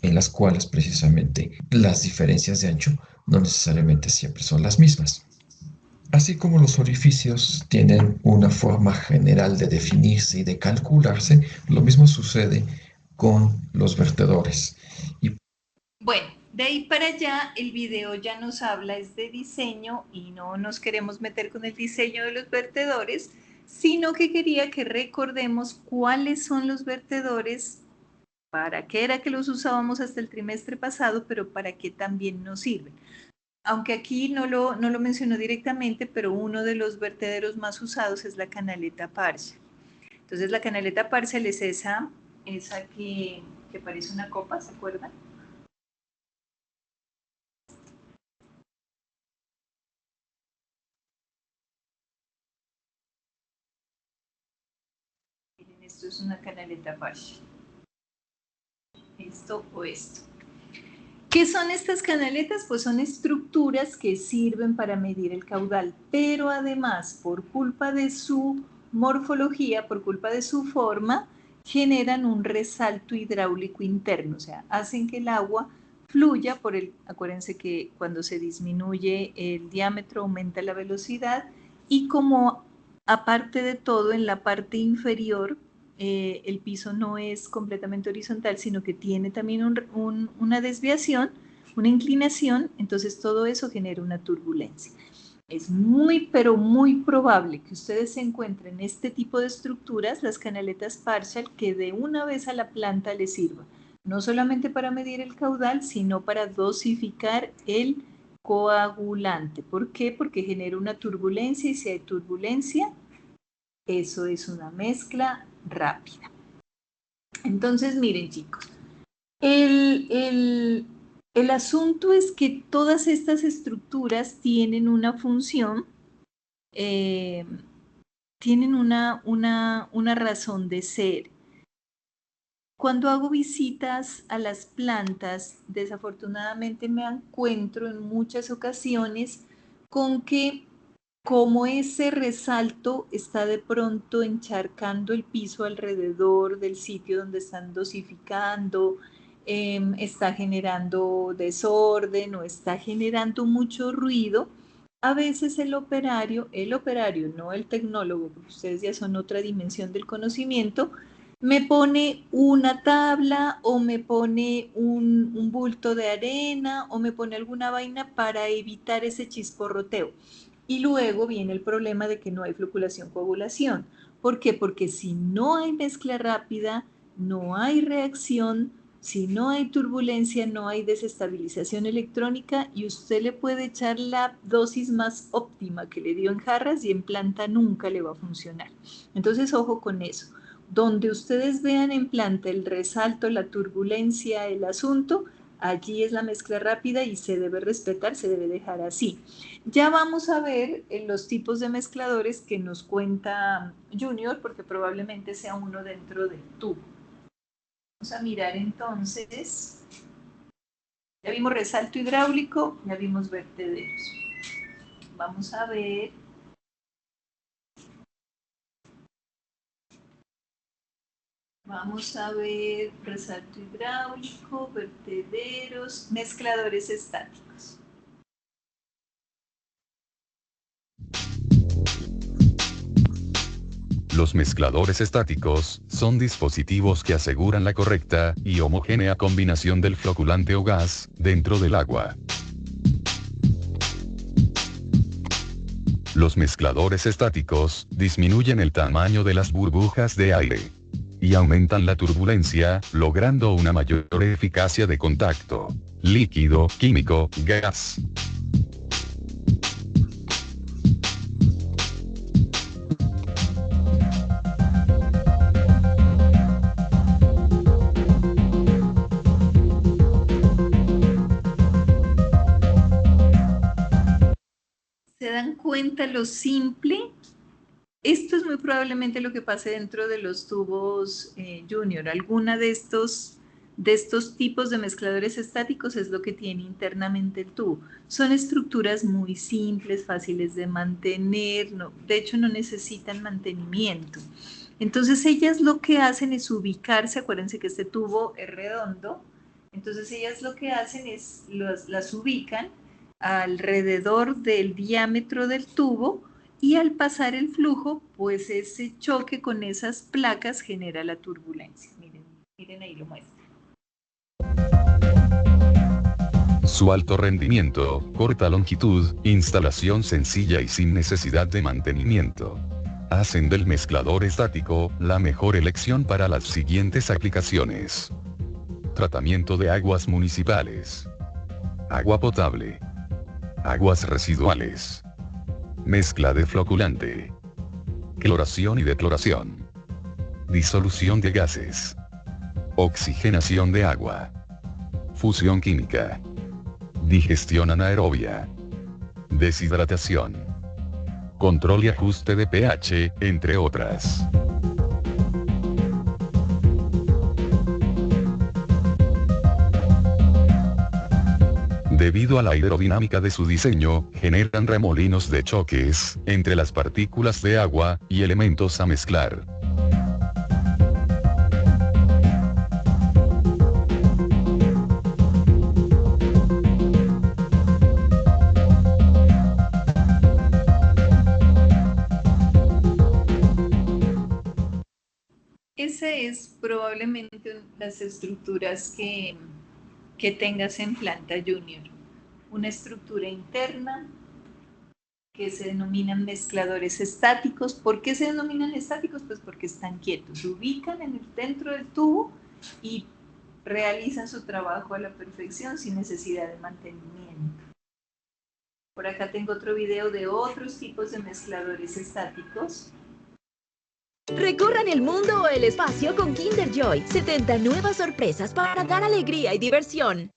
en las cuales precisamente las diferencias de ancho no necesariamente siempre son las mismas. Así como los orificios tienen una forma general de definirse y de calcularse, lo mismo sucede con los vertedores. Bueno, de ahí para allá el video ya nos habla es de diseño y no nos queremos meter con el diseño de los vertedores, sino que quería que recordemos cuáles son los vertedores, para qué era que los usábamos hasta el trimestre pasado, pero para qué también nos sirven. Aunque aquí no lo mencionó directamente, pero uno de los vertederos más usados es la canaleta parcial. Entonces la canaleta parcial es esa que parece una copa, ¿se acuerdan? Miren, esto es una canaleta parcial. Esto o esto. ¿Qué son estas canaletas? Pues son estructuras que sirven para medir el caudal, pero además, por culpa de su morfología, por culpa de su forma, generan un resalto hidráulico interno, o sea, hacen que el agua fluya acuérdense que cuando se disminuye el diámetro aumenta la velocidad y como aparte de todo en la parte inferior el piso no es completamente horizontal, sino que tiene también una desviación, una inclinación, entonces todo eso genera una turbulencia. Es muy, pero muy probable que ustedes se encuentren este tipo de estructuras, las canaletas partial, que de una vez a la planta les sirva, no solamente para medir el caudal, sino para dosificar el coagulante. ¿Por qué? Porque genera una turbulencia y si hay turbulencia, eso es una mezcla rápida. Entonces, miren chicos, el asunto es que todas estas estructuras tienen una función, tienen una razón de ser. Cuando hago visitas a las plantas, desafortunadamente me encuentro en muchas ocasiones con que como ese resalto está de pronto encharcando el piso alrededor del sitio donde están dosificando, está generando desorden o está generando mucho ruido, a veces el operario, no el tecnólogo, porque ustedes ya son otra dimensión del conocimiento, me pone una tabla o me pone un bulto de arena o me pone alguna vaina para evitar ese chisporroteo. Y luego viene el problema de que no hay floculación-coagulación. ¿Por qué? Porque si no hay mezcla rápida, no hay reacción, si no hay turbulencia, no hay desestabilización electrónica y usted le puede echar la dosis más óptima que le dio en jarras y en planta nunca le va a funcionar. Entonces, ojo con eso. Donde ustedes vean en planta el resalto, la turbulencia, el asunto, allí es la mezcla rápida y se debe respetar, se debe dejar así. Ya vamos a ver los tipos de mezcladores que nos cuenta Junior, porque probablemente sea uno dentro del tubo. Vamos a mirar entonces. Ya vimos resalto hidráulico, ya vimos vertederos. Vamos a ver. Vamos a ver resalto hidráulico, vertederos, mezcladores estáticos. Los mezcladores estáticos son dispositivos que aseguran la correcta y homogénea combinación del floculante o gas dentro del agua. Los mezcladores estáticos disminuyen el tamaño de las burbujas de aire y aumentan la turbulencia, logrando una mayor eficacia de contacto. Líquido, químico, gas. ¿Se dan cuenta lo simple? Esto es muy probablemente lo que pase dentro de los tubos Junior. Alguna de estos tipos de mezcladores estáticos es lo que tiene internamente el tubo. Son estructuras muy simples, fáciles de mantener, de hecho no necesitan mantenimiento. Entonces ellas lo que hacen es ubicarse, acuérdense que este tubo es redondo, entonces ellas lo que hacen es las ubican alrededor del diámetro del tubo, y al pasar el flujo, pues ese choque con esas placas genera la turbulencia. Miren ahí lo muestro. Su alto rendimiento, corta longitud, instalación sencilla y sin necesidad de mantenimiento hacen del mezclador estático la mejor elección para las siguientes aplicaciones: tratamiento de aguas municipales, agua potable, aguas residuales, mezcla de floculante, cloración y decloración, disolución de gases, oxigenación de agua, fusión química, digestión anaerobia, deshidratación, control y ajuste de pH, entre otras. Debido a la aerodinámica de su diseño, generan remolinos de choques entre las partículas de agua y elementos a mezclar. Esa es probablemente las estructuras que tengas en planta Junior. Una estructura interna que se denominan mezcladores estáticos. ¿Por qué se denominan estáticos? Pues porque están quietos, se ubican dentro del tubo y realizan su trabajo a la perfección sin necesidad de mantenimiento. Por acá tengo otro video de otros tipos de mezcladores estáticos. Recorran el mundo o el espacio con Kinder Joy. 70 nuevas sorpresas para dar alegría y diversión.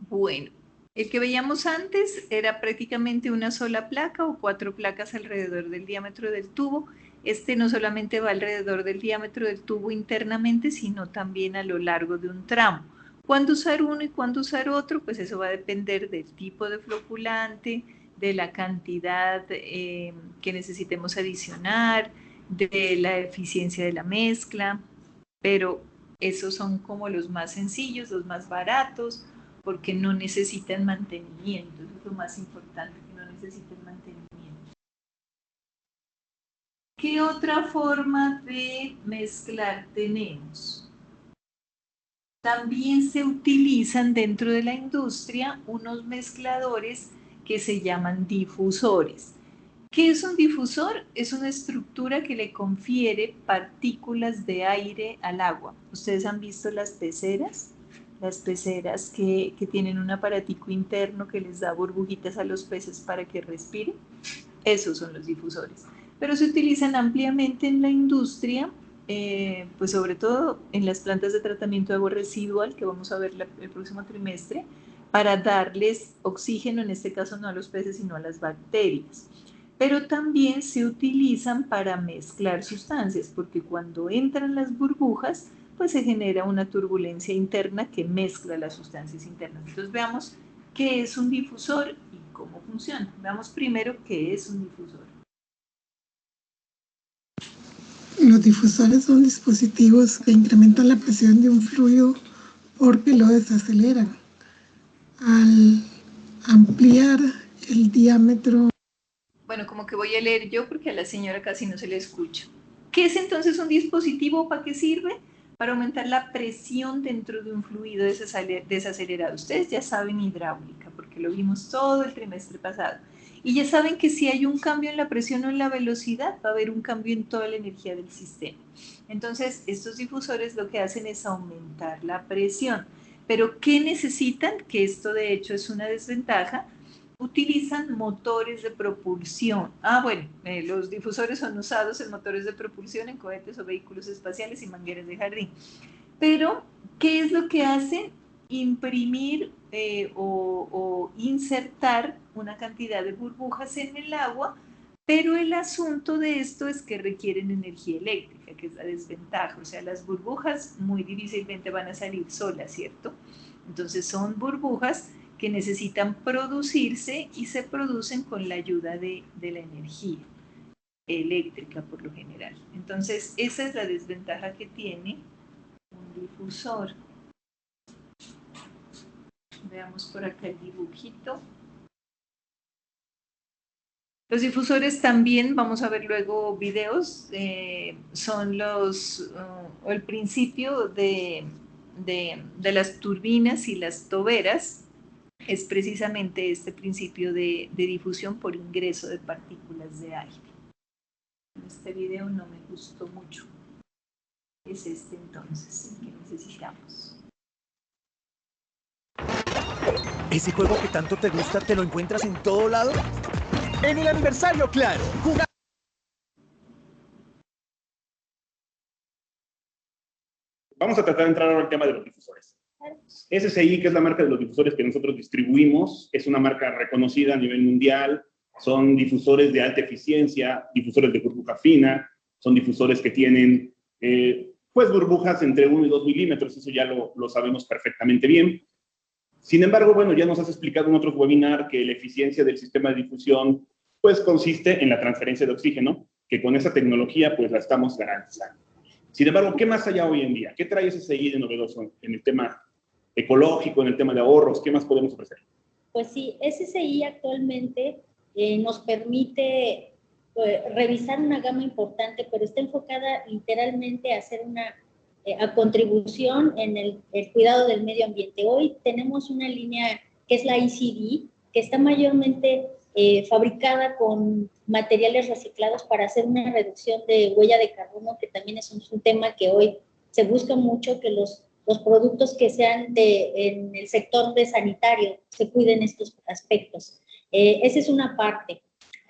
Bueno, el que veíamos antes era prácticamente una sola placa o 4 placas alrededor del diámetro del tubo. Este no solamente va alrededor del diámetro del tubo internamente, sino también a lo largo de un tramo. ¿Cuándo usar uno y cuándo usar otro? Pues eso va a depender del tipo de floculante, de la cantidad que necesitemos adicionar, de la eficiencia de la mezcla, pero esos son como los más sencillos, los más baratos, porque no necesitan mantenimiento. Eso es lo más importante, que no necesiten mantenimiento. ¿Qué otra forma de mezclar tenemos? También se utilizan dentro de la industria unos mezcladores que se llaman difusores. ¿Qué es un difusor? Es una estructura que le confiere partículas de aire al agua. ¿Ustedes han visto las peceras? las peceras que tienen un aparatico interno que les da burbujitas a los peces para que respiren. Esos son los difusores. Pero se utilizan ampliamente en la industria, pues sobre todo en las plantas de tratamiento de agua residual, que vamos a ver el próximo trimestre, para darles oxígeno, en este caso no a los peces, sino a las bacterias. Pero también se utilizan para mezclar sustancias, porque cuando entran las burbujas, pues se genera una turbulencia interna que mezcla las sustancias internas. Entonces veamos qué es un difusor y cómo funciona. Veamos primero qué es un difusor. Los difusores son dispositivos que incrementan la presión de un fluido porque lo desaceleran. Al ampliar el diámetro. Bueno, como que voy a leer yo porque a la señora casi no se le escucha. ¿Qué es entonces un dispositivo? ¿Para qué sirve? Para aumentar la presión dentro de un fluido desacelerado. Ustedes ya saben hidráulica, porque lo vimos todo el trimestre pasado. Y ya saben que si hay un cambio en la presión o en la velocidad, va a haber un cambio en toda la energía del sistema. Entonces, estos difusores lo que hacen es aumentar la presión. ¿Pero qué necesitan? Que esto de hecho es una desventaja. Utilizan motores de propulsión. Bueno, los difusores son usados en motores de propulsión en cohetes o vehículos espaciales y mangueras de jardín. Pero, ¿qué es lo que hacen? Imprimir o insertar una cantidad de burbujas en el agua, pero el asunto de esto es que requieren energía eléctrica, que es la desventaja. O sea, las burbujas muy difícilmente van a salir solas, ¿cierto? Entonces son burbujas que necesitan producirse y se producen con la ayuda de la energía eléctrica por lo general. Entonces esa es la desventaja que tiene un difusor. Veamos por acá el dibujito. Los difusores también, vamos a ver luego videos, son el principio de las turbinas y las toberas. Es precisamente este principio de difusión por ingreso de partículas de aire. Este video no me gustó mucho. Es este entonces, el que necesitamos. ¿Ese juego que tanto te gusta te lo encuentras en todo lado? ¡En el aniversario, claro! Vamos a tratar de entrar ahora al tema de los difusores. SSI, que es la marca de los difusores que nosotros distribuimos, es una marca reconocida a nivel mundial. Son difusores de alta eficiencia, difusores de burbuja fina, son difusores que tienen pues burbujas entre 1 y 2 milímetros, eso ya lo sabemos perfectamente bien. Sin embargo, bueno, ya nos has explicado en otros webinar que la eficiencia del sistema de difusión pues consiste en la transferencia de oxígeno, que con esa tecnología pues la estamos garantizando. Sin embargo, ¿qué más allá hoy en día? ¿Qué trae SSI de novedoso en el tema ecológico, en el tema de ahorros? ¿Qué más podemos ofrecer? Pues sí, SSI actualmente nos permite revisar una gama importante, pero está enfocada literalmente a hacer una contribución en el cuidado del medio ambiente. Hoy tenemos una línea que es la ECD, que está mayormente fabricada con materiales reciclados para hacer una reducción de huella de carbono, que también es un tema que hoy se busca mucho, que los productos que sean en el sector de sanitario se cuiden estos aspectos. Esa es una parte.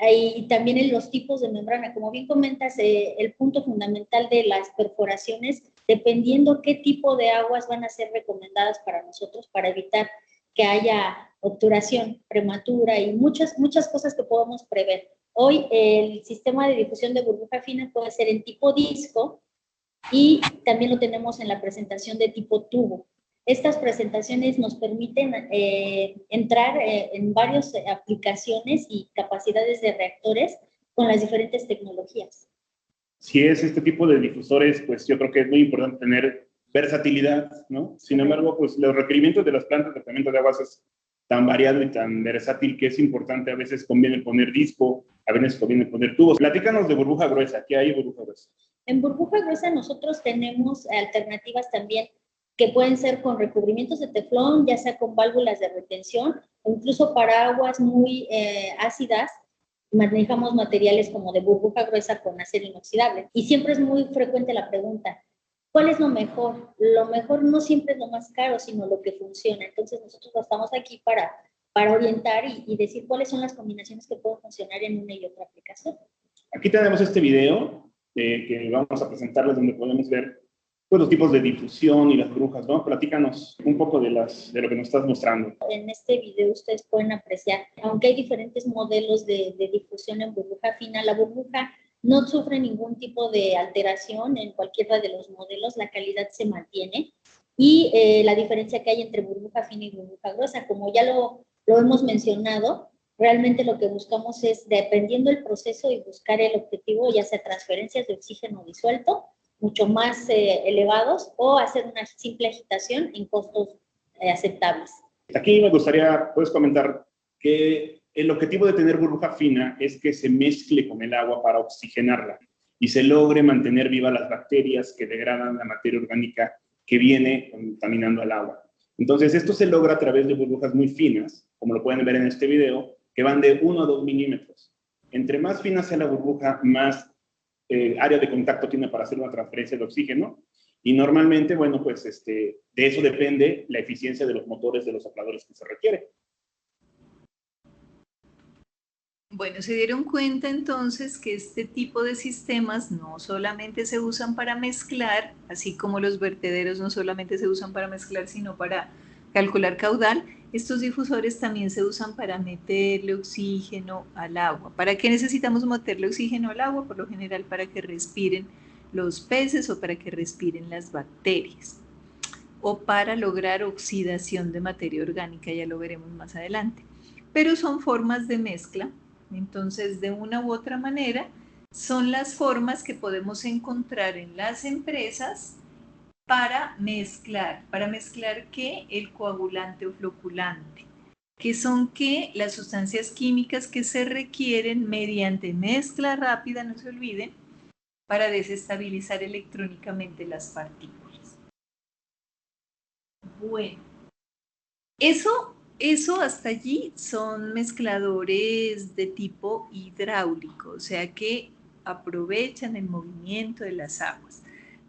Y también en los tipos de membrana, como bien comentas, el punto fundamental de las perforaciones, dependiendo qué tipo de aguas van a ser recomendadas para nosotros, para evitar que haya obturación prematura y muchas cosas que podemos prever. Hoy el sistema de difusión de burbuja fina puede ser en tipo disco y también lo tenemos en la presentación de tipo tubo. Estas presentaciones nos permiten entrar en varias aplicaciones y capacidades de reactores con las diferentes tecnologías. Si es este tipo de difusores, pues yo creo que es muy importante tener versatilidad, ¿no? Sin embargo, pues los requerimientos de las plantas de tratamiento de aguas es tan variado y tan versátil que es importante. A veces conviene poner disco, a veces conviene poner tubos. Platícanos de burbuja gruesa. ¿Qué hay en burbuja gruesa? En burbuja gruesa nosotros tenemos alternativas también que pueden ser con recubrimientos de teflón, ya sea con válvulas de retención, o incluso para aguas muy ácidas, manejamos materiales como de burbuja gruesa con acero inoxidable. Y siempre es muy frecuente la pregunta, ¿Cuál es lo mejor? Lo mejor no siempre es lo más caro, sino lo que funciona. Entonces nosotros estamos aquí para orientar y decir cuáles son las combinaciones que pueden funcionar en una y otra aplicación. Aquí tenemos este video que vamos a presentarles, donde podemos ver pues, los tipos de difusión y las burbujas, ¿no? Platícanos un poco de lo que nos estás mostrando. En este video ustedes pueden apreciar, aunque hay diferentes modelos de difusión en burbuja fina, la burbuja no sufre ningún tipo de alteración en cualquiera de los modelos, la calidad se mantiene. Y la diferencia que hay entre burbuja fina y burbuja gruesa, como ya lo hemos mencionado, realmente lo que buscamos es, dependiendo del proceso y buscar el objetivo, ya sea transferencias de oxígeno disuelto, mucho más elevados, o hacer una simple agitación en costos aceptables. Aquí me gustaría, puedes comentar que el objetivo de tener burbuja fina es que se mezcle con el agua para oxigenarla y se logre mantener vivas las bacterias que degradan la materia orgánica que viene contaminando el agua. Entonces, esto se logra a través de burbujas muy finas, como lo pueden ver en este video, que van de 1 a 2 milímetros. Entre más fina sea la burbuja, más área de contacto tiene para hacer una transferencia de oxígeno. Y normalmente, bueno, pues de eso depende la eficiencia de los motores de los sopladores que se requiere. Bueno, se dieron cuenta entonces que este tipo de sistemas no solamente se usan para mezclar, así como los vertederos no solamente se usan para mezclar, sino para calcular caudal. Estos difusores también se usan para meterle oxígeno al agua. ¿Para qué necesitamos meterle oxígeno al agua? Por lo general para que respiren los peces o para que respiren las bacterias, o para lograr oxidación de materia orgánica, ya lo veremos más adelante. Pero son formas de mezcla. Entonces, de una u otra manera, son las formas que podemos encontrar en las empresas para mezclar ¿qué? El coagulante o floculante, que son ¿qué? Las sustancias químicas que se requieren mediante mezcla rápida, no se olviden, para desestabilizar electrónicamente las partículas. Bueno, eso hasta allí son mezcladores de tipo hidráulico, o sea que aprovechan el movimiento de las aguas.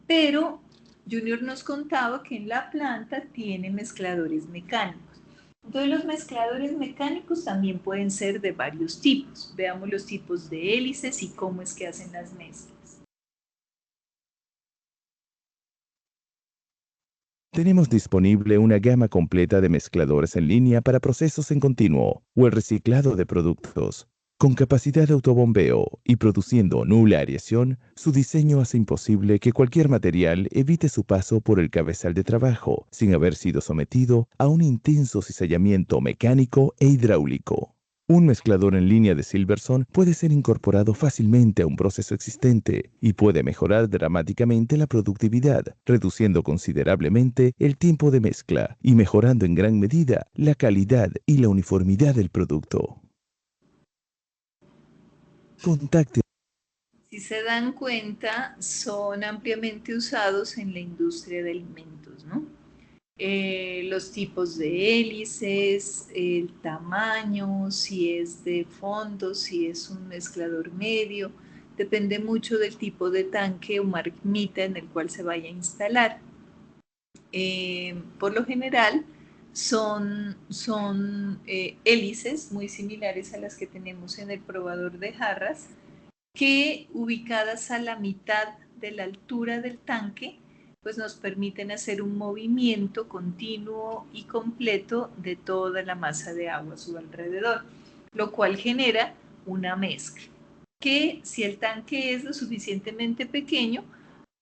Pero Junior nos contaba que en la planta tiene mezcladores mecánicos. Entonces los mezcladores mecánicos también pueden ser de varios tipos. Veamos los tipos de hélices y cómo es que hacen las mezclas. Tenemos disponible una gama completa de mezcladores en línea para procesos en continuo o el reciclado de productos. Con capacidad de autobombeo y produciendo nula aireación, su diseño hace imposible que cualquier material evite su paso por el cabezal de trabajo sin haber sido sometido a un intenso cizallamiento mecánico e hidráulico. Un mezclador en línea de Silverson puede ser incorporado fácilmente a un proceso existente y puede mejorar dramáticamente la productividad, reduciendo considerablemente el tiempo de mezcla y mejorando en gran medida la calidad y la uniformidad del producto. Contacte. Si se dan cuenta, son ampliamente usados en la industria de alimentos, ¿no? Los tipos de hélices, el tamaño, si es de fondo, si es un mezclador medio, depende mucho del tipo de tanque o marmita en el cual se vaya a instalar. Por lo general son hélices muy similares a las que tenemos en el probador de jarras, que ubicadas a la mitad de la altura del tanque, pues nos permiten hacer un movimiento continuo y completo de toda la masa de agua a su alrededor, lo cual genera una mezcla, que si el tanque es lo suficientemente pequeño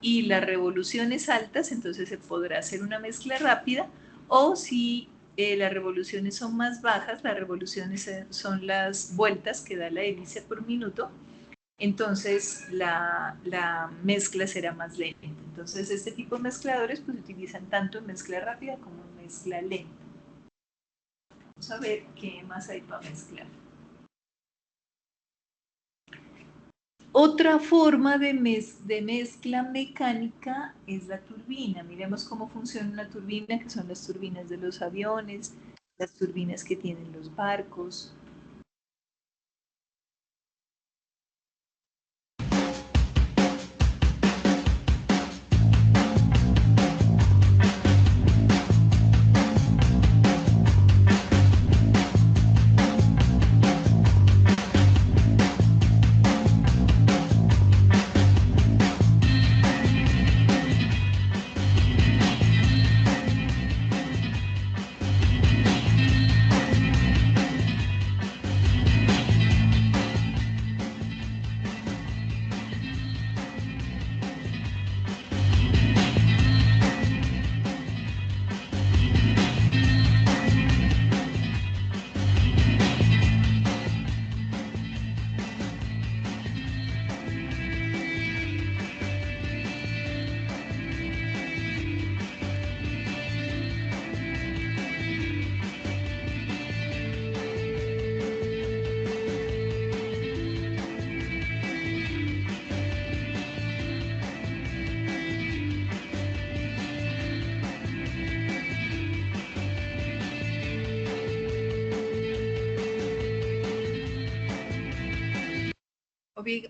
y las revoluciones altas, entonces se podrá hacer una mezcla rápida, o si las revoluciones son más bajas, las revoluciones son las vueltas que da la hélice por minuto, entonces la mezcla será más lenta. Entonces este tipo de mezcladores pues se utilizan tanto en mezcla rápida como en mezcla lenta. Vamos a ver qué más hay para mezclar. Otra forma de mezcla mecánica es la turbina. Miremos cómo funciona una turbina, que son las turbinas de los aviones, las turbinas que tienen los barcos.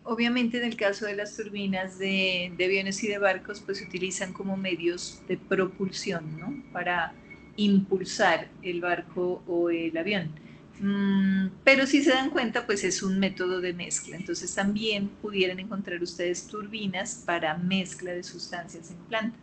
Obviamente en el caso de las turbinas de aviones y de barcos, pues se utilizan como medios de propulsión, ¿no? Para impulsar el barco o el avión. Pero si se dan cuenta, pues es un método de mezcla. Entonces también pudieran encontrar ustedes turbinas para mezcla de sustancias en planta.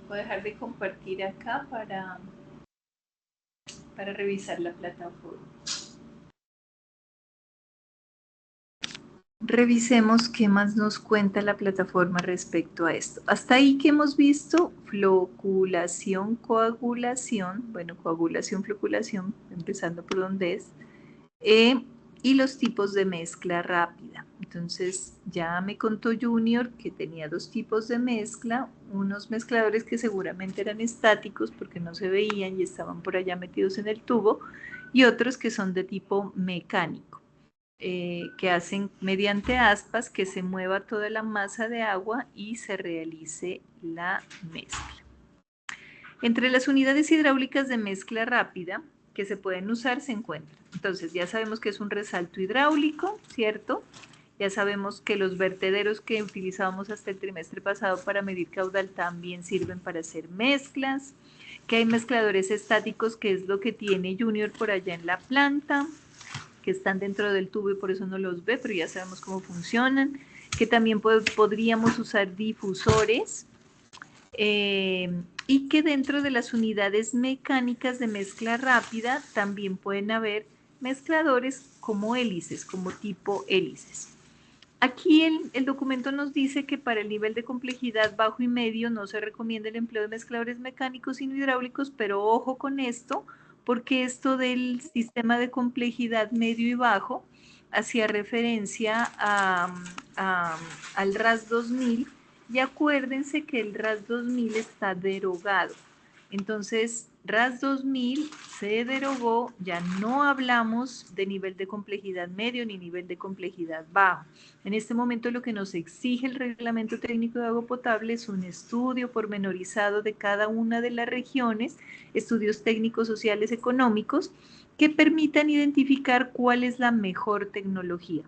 Voy a dejar de compartir acá para revisar la plataforma. Revisemos qué más nos cuenta la plataforma respecto a esto. Hasta ahí que hemos visto floculación, coagulación, bueno, coagulación, floculación, empezando por donde es, y los tipos de mezcla rápida. Entonces ya me contó Junior que tenía dos tipos de mezcla, unos mezcladores que seguramente eran estáticos porque no se veían y estaban por allá metidos en el tubo, y otros que son de tipo mecánico, que hacen mediante aspas que se mueva toda la masa de agua y se realice la mezcla. Entre las unidades hidráulicas de mezcla rápida que se pueden usar se encuentran. Entonces ya sabemos que es un resalto hidráulico, ¿cierto? Ya sabemos que los vertederos que utilizábamos hasta el trimestre pasado para medir caudal también sirven para hacer mezclas, que hay mezcladores estáticos, que es lo que tiene Junior por allá en la planta, que están dentro del tubo y por eso no los ve, pero ya sabemos cómo funcionan, que también podríamos usar difusores, y que dentro de las unidades mecánicas de mezcla rápida también pueden haber mezcladores como hélices, como tipo hélices. Aquí el documento nos dice que para el nivel de complejidad bajo y medio no se recomienda el empleo de mezcladores mecánicos sino hidráulicos, pero ojo con esto, porque esto del sistema de complejidad medio y bajo hacía referencia al RAS 2000, y acuérdense que el RAS 2000 está derogado. Entonces, RAS 2000 se derogó, ya no hablamos de nivel de complejidad medio ni nivel de complejidad bajo. En este momento lo que nos exige el Reglamento Técnico de Agua Potable es un estudio pormenorizado de cada una de las regiones, estudios técnicos, sociales, económicos, que permitan identificar cuál es la mejor tecnología.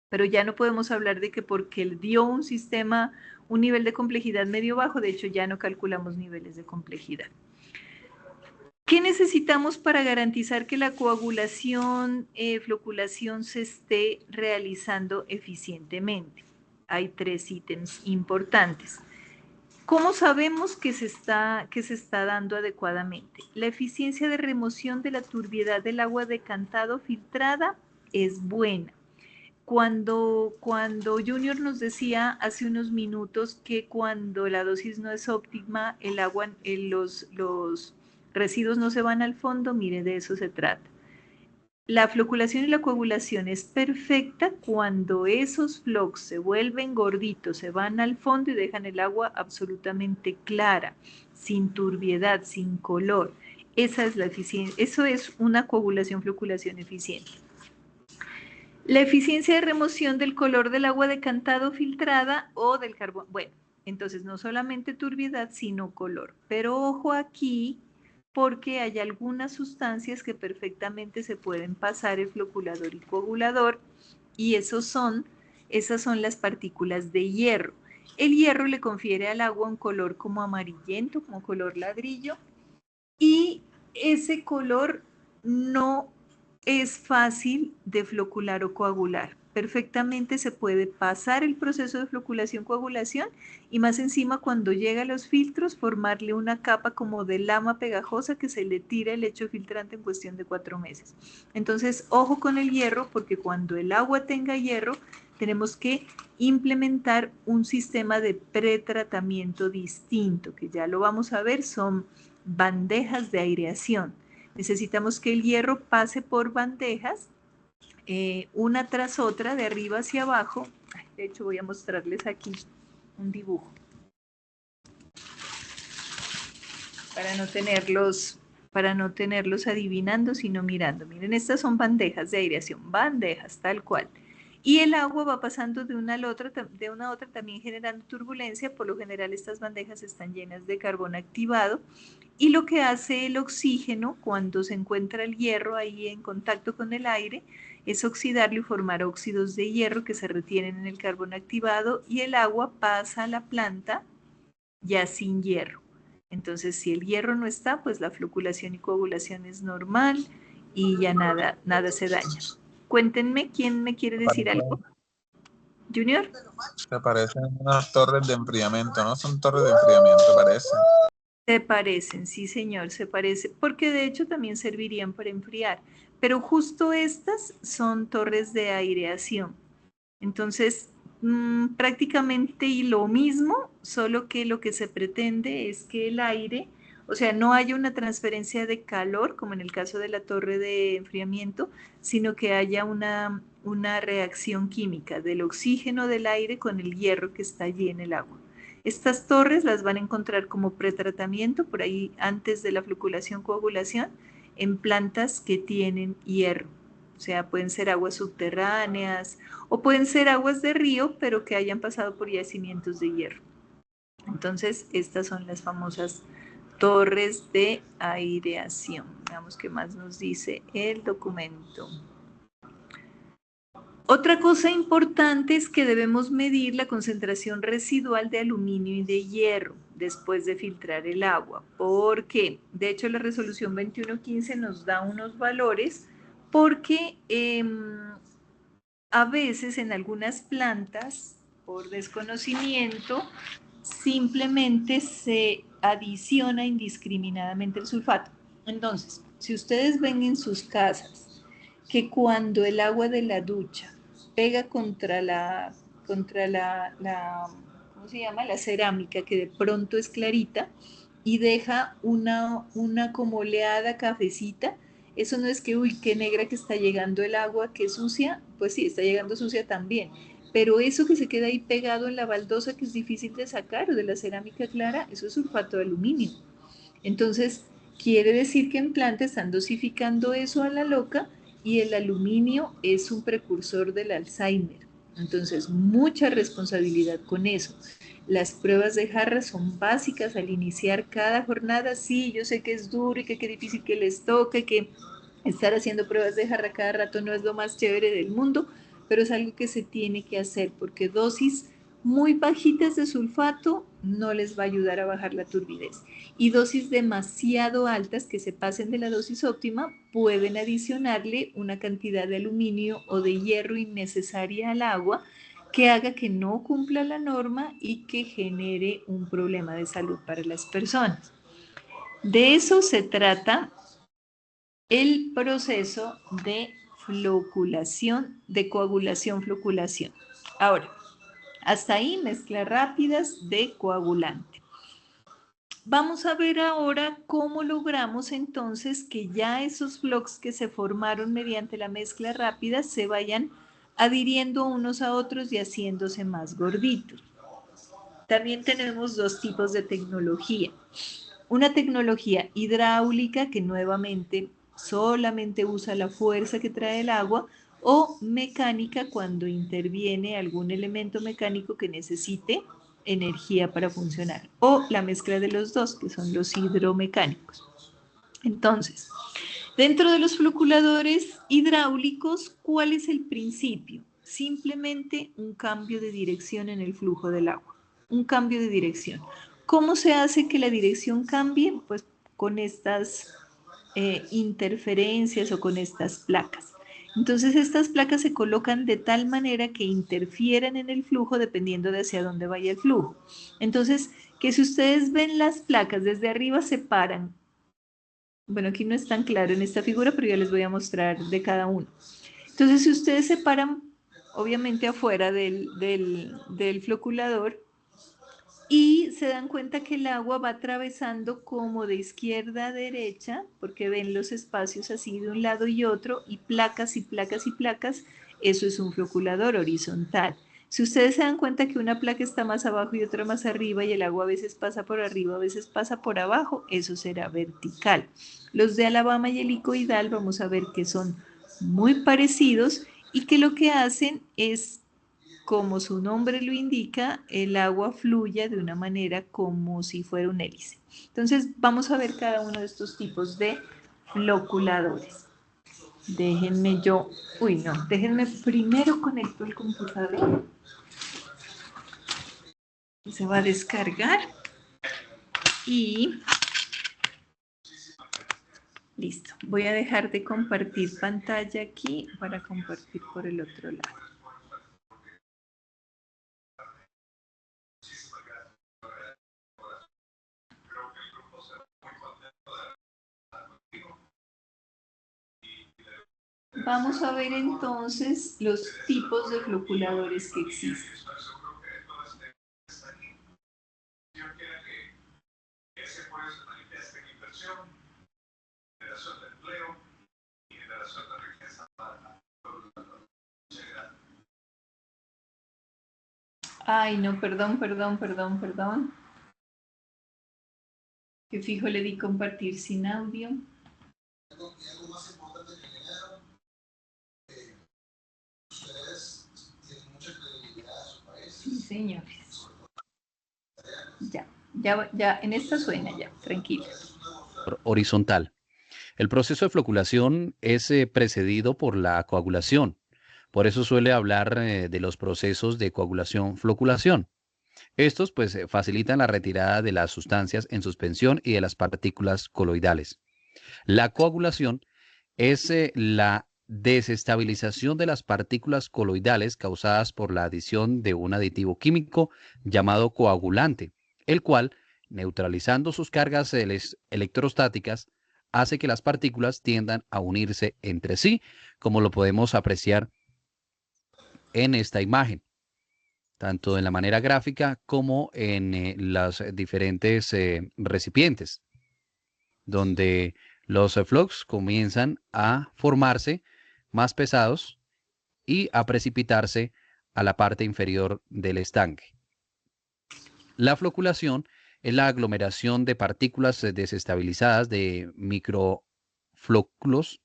Pero ya no podemos hablar de que porque él dio un sistema, un nivel de complejidad medio bajo, de hecho ya no calculamos niveles de complejidad. ¿Qué necesitamos para garantizar que la coagulación, floculación se esté realizando eficientemente? Hay tres ítems importantes. ¿Cómo sabemos que se está dando adecuadamente? La eficiencia de remoción de la turbiedad del agua decantado filtrada es buena. Cuando Junior nos decía hace unos minutos que cuando la dosis no es óptima, el agua, los residuos no se van al fondo, mire, de eso se trata. La floculación y la coagulación es perfecta cuando esos flocks se vuelven gorditos, se van al fondo y dejan el agua absolutamente clara, sin turbiedad, sin color. Esa es la eficiencia, eso es una coagulación, floculación eficiente. La eficiencia de remoción del color del agua decantado filtrada o del carbón. Bueno, entonces no solamente turbiedad, sino color. Pero ojo aquí, porque hay algunas sustancias que perfectamente se pueden pasar el floculador y coagulador, y esas son las partículas de hierro. El hierro le confiere al agua un color como amarillento, como color ladrillo, y ese color no es fácil de flocular o coagular. Perfectamente se puede pasar el proceso de floculación-coagulación y más encima cuando llega a los filtros formarle una capa como de lama pegajosa que se le tira el lecho filtrante en cuestión de 4 meses. Entonces, ojo con el hierro porque cuando el agua tenga hierro tenemos que implementar un sistema de pretratamiento distinto, que ya lo vamos a ver, son bandejas de aireación. Necesitamos que el hierro pase por bandejas, una tras otra, de arriba hacia abajo. De hecho, voy a mostrarles aquí un dibujo para no tenerlos adivinando, sino mirando. Miren, estas son bandejas de aireación, bandejas tal cual. Y el agua va pasando de una a otra también generando turbulencia. Por lo general estas bandejas están llenas de carbón activado y lo que hace el oxígeno cuando se encuentra el hierro ahí en contacto con el aire es oxidarlo y formar óxidos de hierro que se retienen en el carbón activado y el agua pasa a la planta ya sin hierro. Entonces si el hierro no está, pues la floculación y coagulación es normal y ya nada se daña. Cuéntenme, ¿quién me quiere decir algo? ¿Junior? Se parecen unas torres de enfriamiento, ¿no? Son torres de enfriamiento, parece. Se parecen, sí señor, se parece, porque de hecho también servirían para enfriar, pero justo estas son torres de aireación. Entonces, prácticamente y lo mismo, solo que lo que se pretende es que el aire, o sea, no haya una transferencia de calor, como en el caso de la torre de enfriamiento, sino que haya una reacción química del oxígeno del aire con el hierro que está allí en el agua. Estas torres las van a encontrar como pretratamiento, por ahí antes de la floculación-coagulación, en plantas que tienen hierro. O sea, pueden ser aguas subterráneas o pueden ser aguas de río, pero que hayan pasado por yacimientos de hierro. Entonces, estas son las famosas torres de aireación. Veamos qué más nos dice el documento. Otra cosa importante es que debemos medir la concentración residual de aluminio y de hierro después de filtrar el agua. ¿Por qué? De hecho, la resolución 2115 nos da unos valores porque a veces en algunas plantas, por desconocimiento, simplemente se adiciona indiscriminadamente el sulfato. Entonces, si ustedes ven en sus casas que cuando el agua de la ducha pega contra la ¿cómo se llama? La cerámica, que de pronto es clarita y deja una como oleada cafecita, eso no es que, uy, qué negra que está llegando el agua, qué sucia, pues sí, está llegando sucia también, pero eso que se queda ahí pegado en la baldosa que es difícil de sacar, o de la cerámica clara, eso es sulfato de aluminio. Entonces, quiere decir que en planta están dosificando eso a la loca y el aluminio es un precursor del Alzheimer. Entonces, mucha responsabilidad con eso. Las pruebas de jarra son básicas al iniciar cada jornada. Sí, yo sé que es duro y que qué difícil que les toque, que estar haciendo pruebas de jarra cada rato no es lo más chévere del mundo, pero es algo que se tiene que hacer porque dosis muy bajitas de sulfato no les va a ayudar a bajar la turbidez. Y dosis demasiado altas que se pasen de la dosis óptima pueden adicionarle una cantidad de aluminio o de hierro innecesaria al agua que haga que no cumpla la norma y que genere un problema de salud para las personas. De eso se trata el proceso de floculación, de coagulación-floculación. Ahora, hasta ahí mezclas rápidas de coagulante. Vamos a ver ahora cómo logramos entonces que ya esos flocks que se formaron mediante la mezcla rápida se vayan adhiriendo unos a otros y haciéndose más gorditos. También tenemos dos tipos de tecnología. Una tecnología hidráulica que nuevamente solamente usa la fuerza que trae el agua, o mecánica cuando interviene algún elemento mecánico que necesite energía para funcionar, o la mezcla de los dos, que son los hidromecánicos. Entonces, dentro de los floculadores hidráulicos, ¿cuál es el principio? Simplemente un cambio de dirección en el flujo del agua, un cambio de dirección. ¿Cómo se hace que la dirección cambie? Pues con estas interferencias o con estas placas. Entonces estas placas se colocan de tal manera que interfieren en el flujo dependiendo de hacia dónde vaya el flujo. Entonces, que si ustedes ven las placas desde arriba se paran. Bueno, aquí no es tan claro en esta figura, pero ya les voy a mostrar de cada uno. Entonces, si ustedes se paran, obviamente afuera del floculador, y se dan cuenta que el agua va atravesando como de izquierda a derecha, porque ven los espacios así de un lado y otro, y placas y placas y placas, eso es un floculador horizontal. Si ustedes se dan cuenta que una placa está más abajo y otra más arriba, y el agua a veces pasa por arriba, a veces pasa por abajo, eso será vertical. Los de Alabama y helicoidal vamos a ver que son muy parecidos y que lo que hacen es, como su nombre lo indica, el agua fluye de una manera como si fuera un hélice. Entonces vamos a ver cada uno de estos tipos de floculadores. Déjenme primero conecto el computador. Se va a descargar y listo. Voy a dejar de compartir pantalla aquí para compartir por el otro lado. Vamos a ver entonces los tipos de floculadores que existen. Ay, no, perdón. Que fijo le di compartir sin audio. Sí, señores. Ya, en esta suena ya, tranquilo. Horizontal. El proceso de floculación es precedido por la coagulación. Por eso suele hablar de los procesos de coagulación-floculación. Estos pues facilitan la retirada de las sustancias en suspensión y de las partículas coloidales. La coagulación es la desestabilización de las partículas coloidales causadas por la adición de un aditivo químico llamado coagulante, el cual, neutralizando sus cargas electrostáticas, hace que las partículas tiendan a unirse entre sí, como lo podemos apreciar en esta imagen, tanto de la manera gráfica como en los diferentes recipientes, donde los flux comienzan a formarse más pesados y a precipitarse a la parte inferior del estanque. La floculación es la aglomeración de partículas desestabilizadas de microflóculos.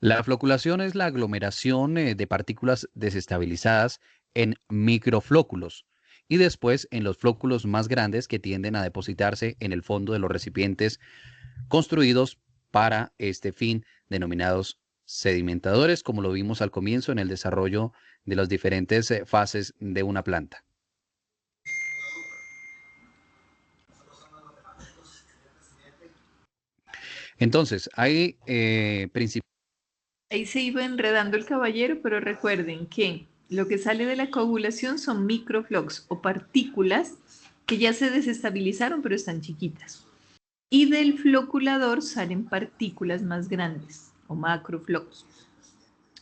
La floculación es la aglomeración de partículas desestabilizadas en microflóculos y después en los flóculos más grandes que tienden a depositarse en el fondo de los recipientes construidos para este fin, denominados sedimentadores, como lo vimos al comienzo en el desarrollo de las diferentes fases de una planta. Entonces, hay principios. Ahí se iba enredando el caballero, pero recuerden que lo que sale de la coagulación son microflux o partículas que ya se desestabilizaron, pero están chiquitas. Y del floculador salen partículas más grandes o macroflux.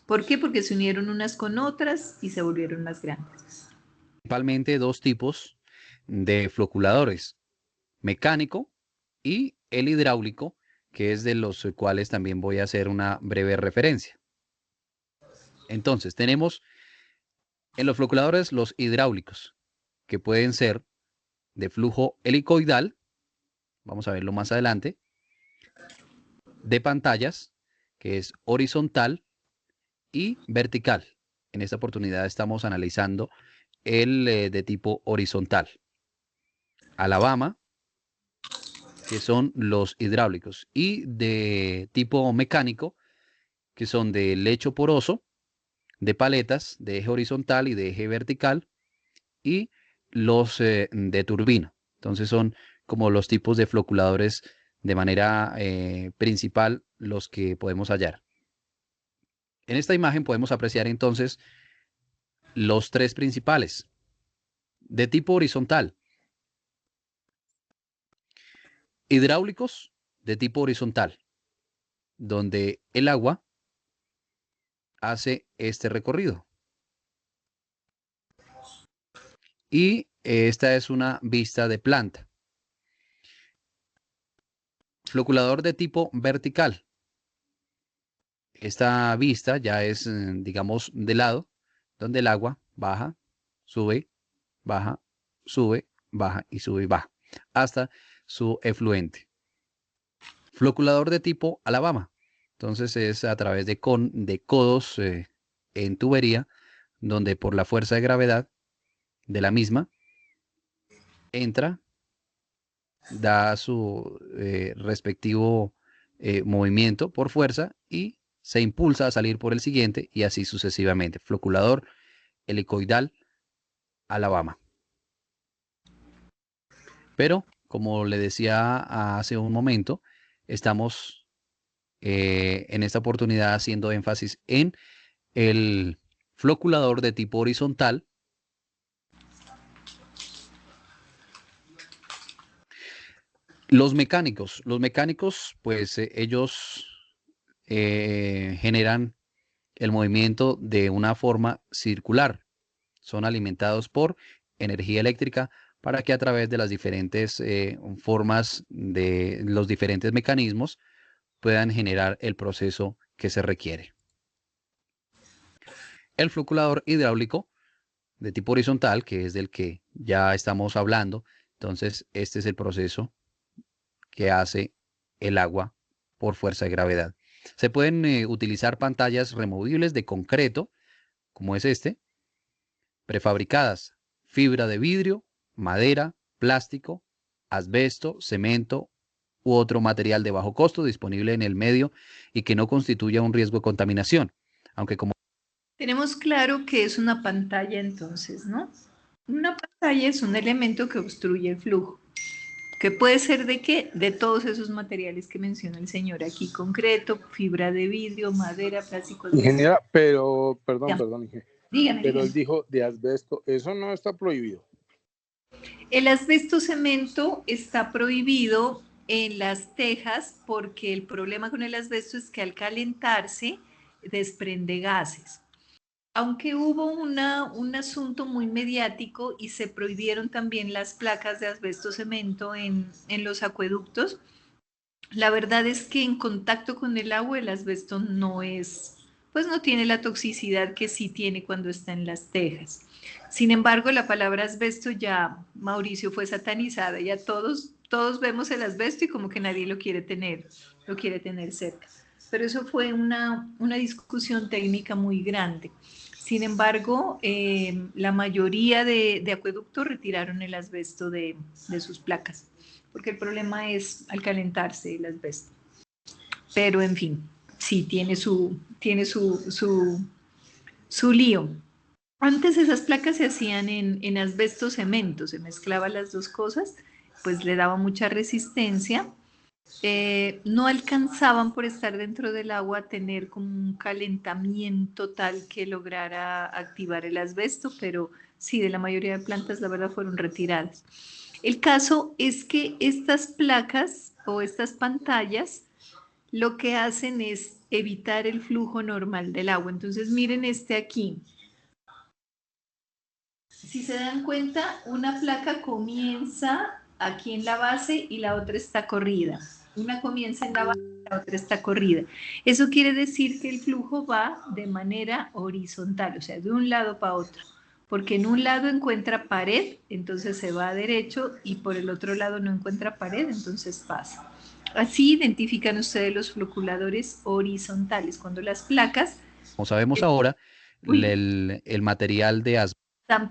¿Por qué? Porque se unieron unas con otras y se volvieron más grandes. Principalmente dos tipos de floculadores, mecánico y el hidráulico, que es de los cuales también voy a hacer una breve referencia. Entonces, tenemos en los floculadores los hidráulicos, que pueden ser de flujo helicoidal, vamos a verlo más adelante, de pantallas, que es horizontal y vertical. En esta oportunidad estamos analizando el de tipo horizontal. Alabama, que son los hidráulicos, y de tipo mecánico, que son de lecho poroso, de paletas, de eje horizontal y de eje vertical, y los de turbina. Entonces son como los tipos de floculadores de manera principal los que podemos hallar. En esta imagen podemos apreciar entonces los tres principales de tipo horizontal. Hidráulicos de tipo horizontal, donde el agua hace este recorrido. Y esta es una vista de planta. Floculador de tipo vertical. Esta vista ya es, digamos, de lado, donde el agua baja, sube, baja, sube, baja y sube y baja, hasta su efluente. Floculador de tipo Alabama. Entonces es a través de codos en tubería, donde por la fuerza de gravedad de la misma entra, da su respectivo movimiento por fuerza y se impulsa a salir por el siguiente y así sucesivamente. Floculador helicoidal Alabama. Pero, como le decía hace un momento, estamos en esta oportunidad haciendo énfasis en el floculador de tipo horizontal. Los mecánicos, pues ellos generan el movimiento de una forma circular. Son alimentados por energía eléctrica para que a través de las diferentes formas de los diferentes mecanismos puedan generar el proceso que se requiere. El floculador hidráulico de tipo horizontal, que es del que ya estamos hablando, entonces este es el proceso que hace el agua por fuerza de gravedad. Se pueden utilizar pantallas removibles de concreto, como es este, prefabricadas, fibra de vidrio, madera, plástico, asbesto, cemento u otro material de bajo costo disponible en el medio y que no constituya un riesgo de contaminación, aunque como tenemos claro que es una pantalla entonces, ¿no? Una pantalla es un elemento que obstruye el flujo. ¿Que puede ser de qué? De todos esos materiales que menciona el señor aquí, concreto, fibra de vidrio, madera, plástico. Ingeniera, pero, perdón, ingeniera. Dígame. Pero él dijo de asbesto, eso no está prohibido. El asbesto cemento está prohibido en las tejas porque el problema con el asbesto es que al calentarse desprende gases. Aunque hubo un asunto muy mediático y se prohibieron también las placas de asbesto cemento en los acueductos, la verdad es que en contacto con el agua el asbesto no tiene la toxicidad que sí tiene cuando está en las tejas. Sin embargo, la palabra asbesto ya, Mauricio, fue satanizada, ya todos vemos el asbesto y como que nadie lo quiere tener cerca. Pero eso fue una discusión técnica muy grande. Sin embargo, la mayoría de acueductos retiraron el asbesto de sus placas, porque el problema es al calentarse el asbesto. Pero, en fin, sí, tiene su lío. Antes esas placas se hacían en asbesto cemento, se mezclaban las dos cosas, pues le daba mucha resistencia. No alcanzaban por estar dentro del agua a tener como un calentamiento tal que lograra activar el asbesto, pero sí, de la mayoría de plantas la verdad fueron retiradas. El caso es que estas placas o estas pantallas lo que hacen es evitar el flujo normal del agua. Entonces miren este aquí. Si se dan cuenta, una placa comienza aquí en la base y la otra está corrida. Una comienza en la base y la otra está corrida. Eso quiere decir que el flujo va de manera horizontal, o sea, de un lado para otro. Porque en un lado encuentra pared, entonces se va a derecho, y por el otro lado no encuentra pared, entonces pasa. Así identifican ustedes los floculadores horizontales, cuando las placas... Como sabemos ahora, el material de asbesto están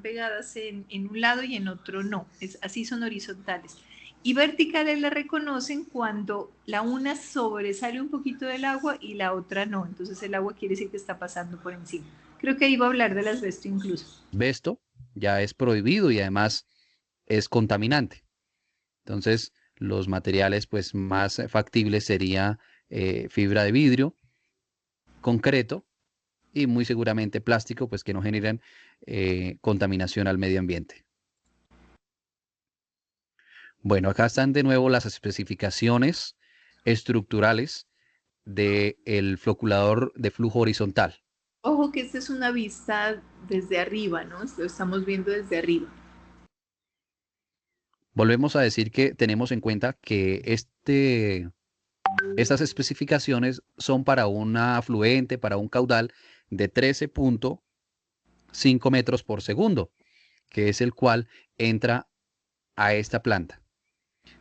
pegadas en un lado y en otro no. Así son horizontales. Y verticales la reconocen cuando la una sobresale un poquito del agua y la otra no. Entonces el agua quiere decir que está pasando por encima. Creo que ahí va a hablar del asbesto incluso. Asbesto ya es prohibido y además es contaminante. Entonces, los materiales pues más factibles sería fibra de vidrio, concreto y muy seguramente plástico, pues que no generan contaminación al medio ambiente. Bueno, acá están de nuevo las especificaciones estructurales del floculador de flujo horizontal. Ojo que esta es una vista desde arriba, ¿no? Lo estamos viendo desde arriba. Volvemos a decir que tenemos en cuenta que estas especificaciones son para un afluente, para un caudal de 13.5 metros por segundo, que es el cual entra a esta planta.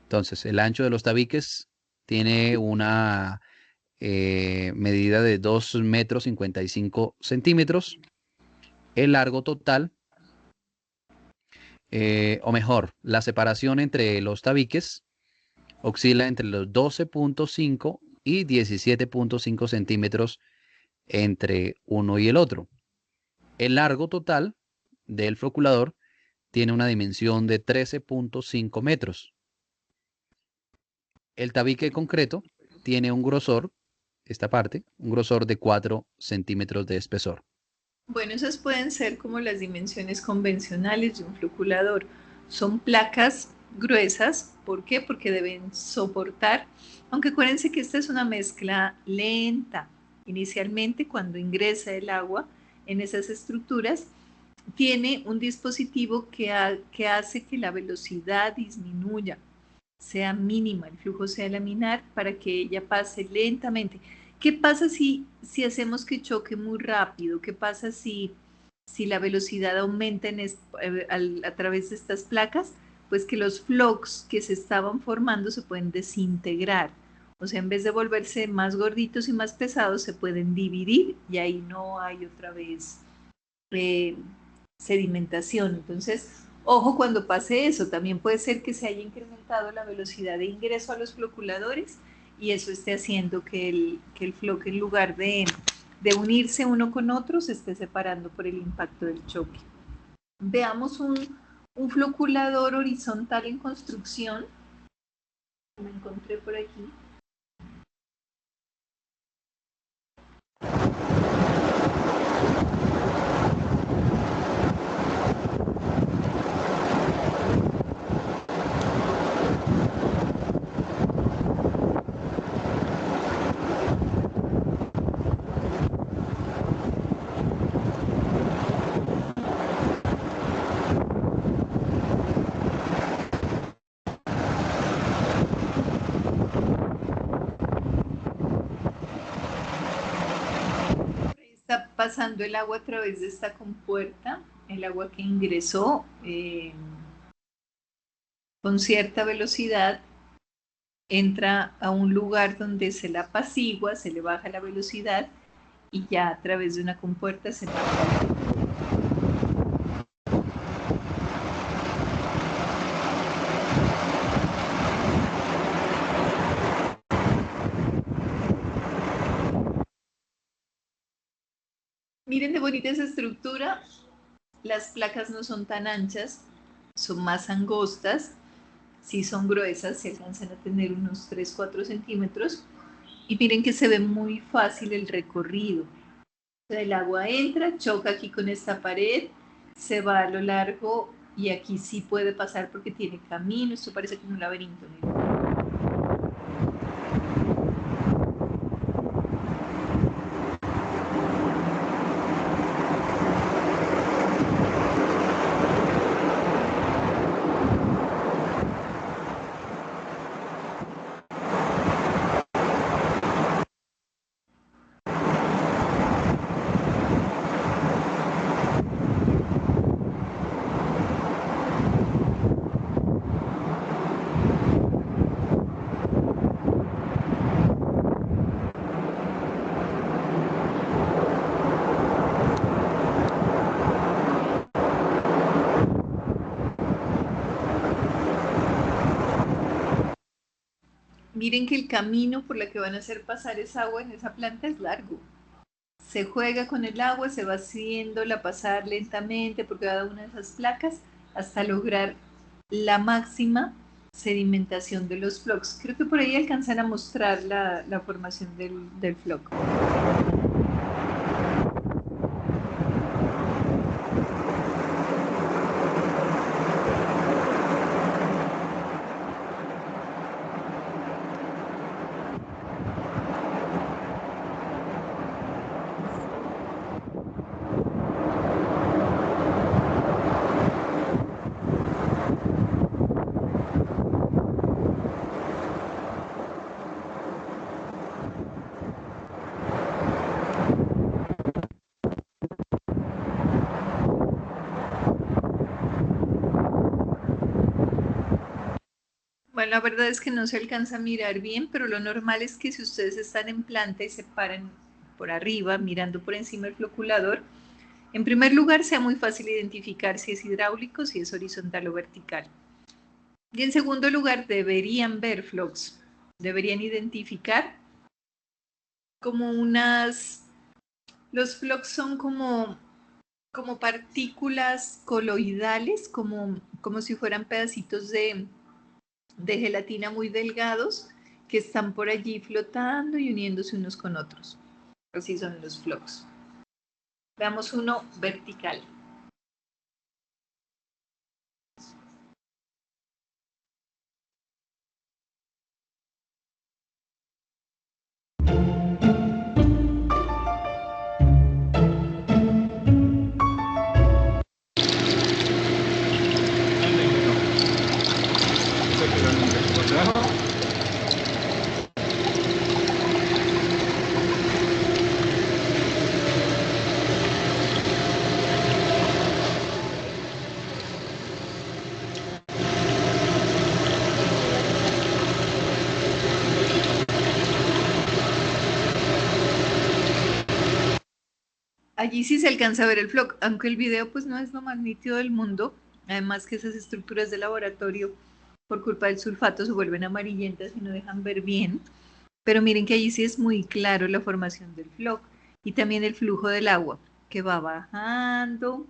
Entonces, el ancho de los tabiques tiene una medida de 2 metros 55 centímetros. El largo total, o mejor, la separación entre los tabiques oscila entre los 12.5 y 17.5 centímetros entre uno y el otro. El largo total del floculador tiene una dimensión de 13.5 metros. El tabique concreto tiene un grosor, esta parte, un grosor de 4 centímetros de espesor. Bueno, esas pueden ser como las dimensiones convencionales de un floculador. Son placas gruesas. ¿Por qué? Porque deben soportar, aunque acuérdense que esta es una mezcla lenta. Inicialmente, cuando ingresa el agua en esas estructuras, tiene un dispositivo que hace que la velocidad disminuya, sea mínima, el flujo sea laminar para que ella pase lentamente. ¿Qué pasa si hacemos que choque muy rápido? ¿Qué pasa si la velocidad aumenta a través de estas placas? Pues que los flocks que se estaban formando se pueden desintegrar. O sea, en vez de volverse más gorditos y más pesados, se pueden dividir y ahí no hay otra vez sedimentación. Entonces, ojo cuando pase eso. También puede ser que se haya incrementado la velocidad de ingreso a los floculadores y eso esté haciendo que el floque, en lugar de unirse uno con otro, se esté separando por el impacto del choque. Veamos un floculador horizontal en construcción. Me encontré por aquí. Está pasando el agua a través de esta compuerta, el agua que ingresó con cierta velocidad, entra a un lugar donde se la apacigua, se le baja la velocidad y ya a través de una compuerta se pasa. Miren de bonita esa estructura. Las placas no son tan anchas, son más angostas. Sí son gruesas, se alcanzan a tener unos 3-4 centímetros. Y miren que se ve muy fácil el recorrido. O sea, el agua entra, choca aquí con esta pared, se va a lo largo y aquí sí puede pasar porque tiene camino. Esto parece como un laberinto. Miren. Miren que el camino por el que van a hacer pasar esa agua en esa planta es largo. se juega con el agua, se va haciéndola pasar lentamente por cada una de esas placas hasta lograr la máxima sedimentación de los flocks. Creo que por ahí alcanzan a mostrar la formación del flock. Bueno, la verdad es que no se alcanza a mirar bien, pero lo normal es que si ustedes están en planta y se paran por arriba, mirando por encima del floculador, en primer lugar sea muy fácil identificar si es hidráulico, si es horizontal o vertical. Y en segundo lugar, deberían ver flocks, deberían identificar como los flocks son como partículas coloidales, como si fueran pedacitos de gelatina muy delgados que están por allí flotando y uniéndose unos con otros. Así son los flocks. Veamos uno vertical. Allí sí se alcanza a ver el flock, aunque el video pues no es lo más nítido del mundo, además que esas estructuras de laboratorio por culpa del sulfato se vuelven amarillentas y no dejan ver bien, pero miren que allí sí es muy claro la formación del flock y también el flujo del agua que va bajando,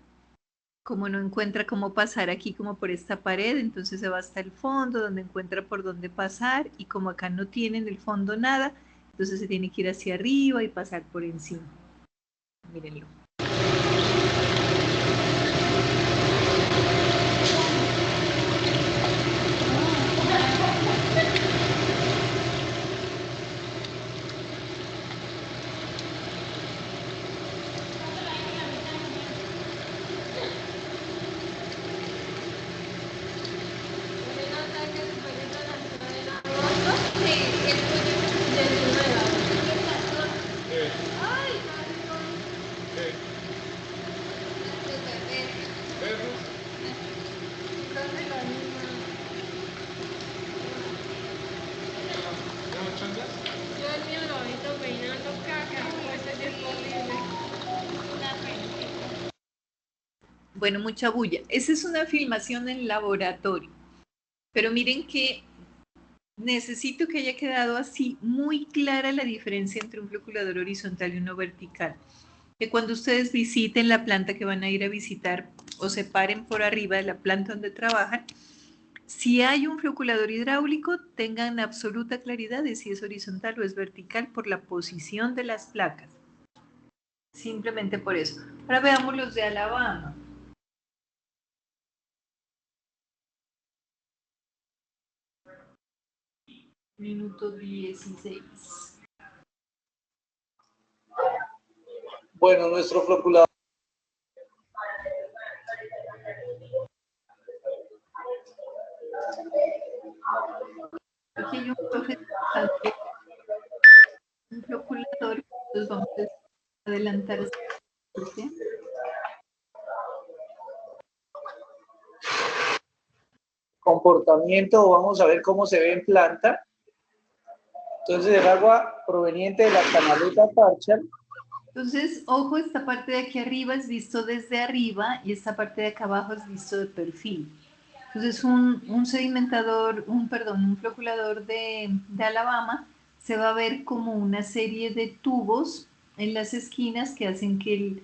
como no encuentra cómo pasar aquí como por esta pared, entonces se va hasta el fondo donde encuentra por dónde pasar y como acá no tiene en el fondo nada, entonces se tiene que ir hacia arriba y pasar por encima. Mírenlo. Bueno, mucha bulla. Esa es una filmación en laboratorio. Pero miren que necesito que haya quedado así muy clara la diferencia entre un floculador horizontal y uno vertical. Que cuando ustedes visiten la planta que van a ir a visitar o se paren por arriba de la planta donde trabajan, si hay un floculador hidráulico, tengan absoluta claridad de si es horizontal o es vertical por la posición de las placas. Simplemente por eso. Ahora veamos los de Alabama. Minuto 16. Bueno, nuestro floculador. Aquí hay un floculador, entonces vamos a adelantar. ¿Sí? Comportamiento, vamos a ver cómo se ve en planta. Entonces el agua proveniente de la canaleta Parchal. Entonces, ojo, esta parte de aquí arriba es visto desde arriba y esta parte de acá abajo es visto de perfil. Entonces, un sedimentador, un floculador de Alabama se va a ver como una serie de tubos en las esquinas que hacen que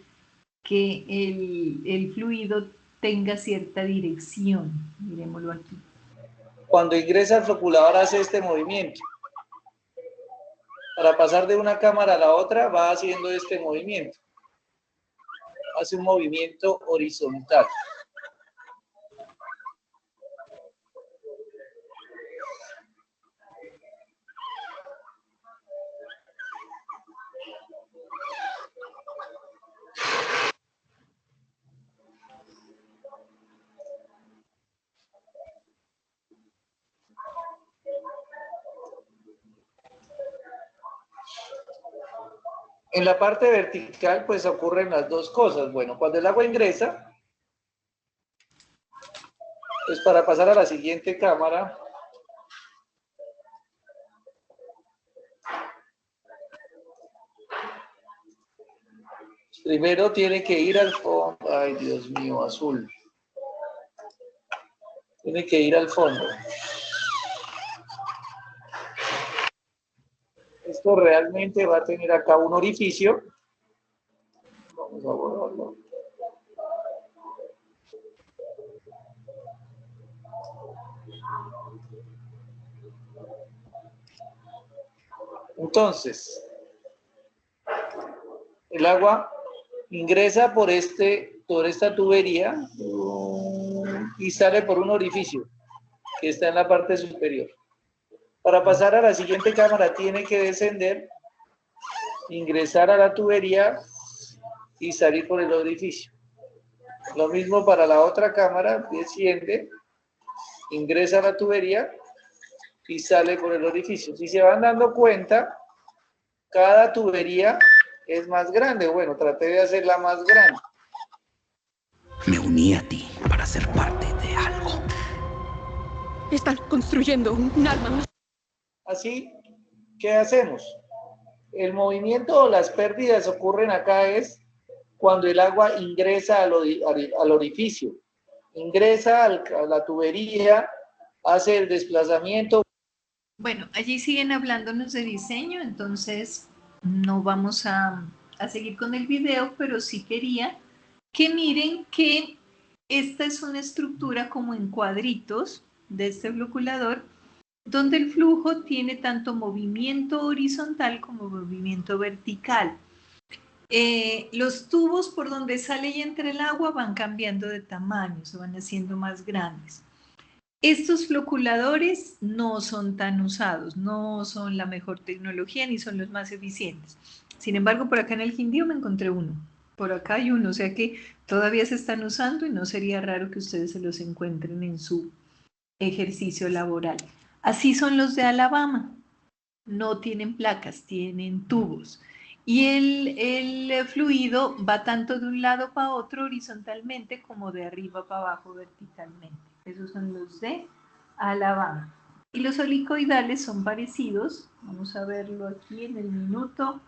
el fluido tenga cierta dirección. Miremoslo aquí. Cuando ingresa el floculador hace este movimiento. Para pasar de una cámara a la otra va haciendo este movimiento. Hace un movimiento horizontal. En la parte vertical, pues ocurren las dos cosas. Bueno, cuando el agua ingresa, pues para pasar a la siguiente cámara, primero tiene que ir al fondo. Ay, Dios mío, azul. Tiene que ir al fondo. Esto realmente va a tener acá un orificio. Vamos a borrarlo. Entonces, el agua ingresa por esta tubería y sale por un orificio que está en la parte superior. Para pasar a la siguiente cámara tiene que descender, ingresar a la tubería y salir por el orificio. Lo mismo para la otra cámara, desciende, ingresa a la tubería y sale por el orificio. Si se van dando cuenta, cada tubería es más grande. Bueno, traté de hacerla más grande. Me uní a ti para ser parte de algo. Están construyendo un arma. Así, ¿qué hacemos? El movimiento o las pérdidas ocurren acá es cuando el agua ingresa al orificio. Ingresa a la tubería, hace el desplazamiento. Bueno, allí siguen hablándonos de diseño, entonces no vamos a seguir con el video, pero sí quería que miren que esta es una estructura como en cuadritos de este floculador, donde el flujo tiene tanto movimiento horizontal como movimiento vertical. Los tubos por donde sale y entra el agua van cambiando de tamaño, se van haciendo más grandes. Estos floculadores no son tan usados, no son la mejor tecnología ni son los más eficientes. Sin embargo, por acá en el Quindío me encontré uno. Por acá hay uno, o sea que todavía se están usando y no sería raro que ustedes se los encuentren en su ejercicio laboral. Así son los de Alabama. No tienen placas, tienen tubos. Y el fluido va tanto de un lado para otro horizontalmente como de arriba para abajo verticalmente. Esos son los de Alabama. Y los helicoidales son parecidos. Vamos a verlo aquí en el minuto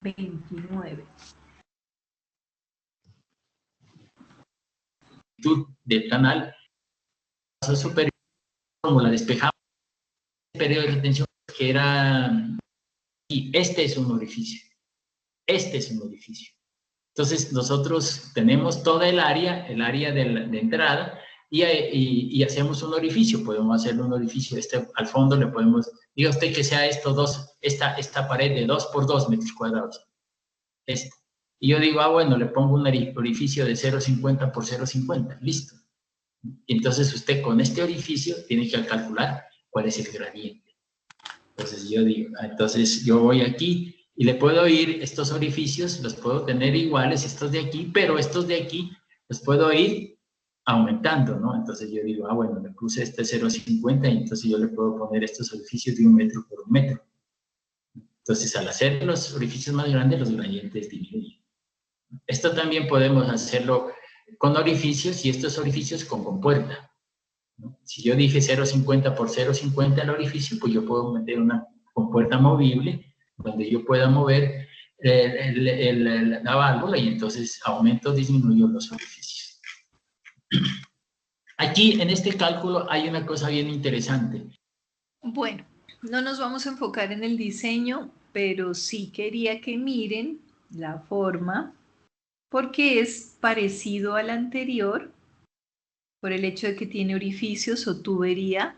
29. Del canal superior, como la despejamos, el periodo de retención que era, y este es un orificio, entonces nosotros tenemos toda el área de entrada y hacemos un orificio, podemos hacer un orificio, al fondo le podemos, diga usted que sea esta pared de 2 por 2 metros cuadrados, y yo digo, bueno, le pongo un orificio de 0,50 por 0,50, listo. Entonces usted con este orificio tiene que calcular cuál es el gradiente. Entonces yo digo, entonces yo voy aquí y le puedo ir estos orificios, los puedo tener iguales estos de aquí, pero estos de aquí los puedo ir aumentando, ¿no? Entonces yo digo, bueno, le puse este 0,50 y entonces yo le puedo poner estos orificios de 1 metro por 1 metro. Entonces al hacer los orificios más grandes, los gradientes disminuyen. Esto también podemos hacerlo con orificios y estos orificios con compuerta, ¿no? Si yo dije 0,50 por 0,50 el orificio, pues yo puedo meter una compuerta movible donde yo pueda mover la válvula y entonces aumento o disminuyo los orificios. Aquí en este cálculo hay una cosa bien interesante. Bueno, no nos vamos a enfocar en el diseño, pero sí quería que miren la forma porque es parecido al anterior por el hecho de que tiene orificios o tubería,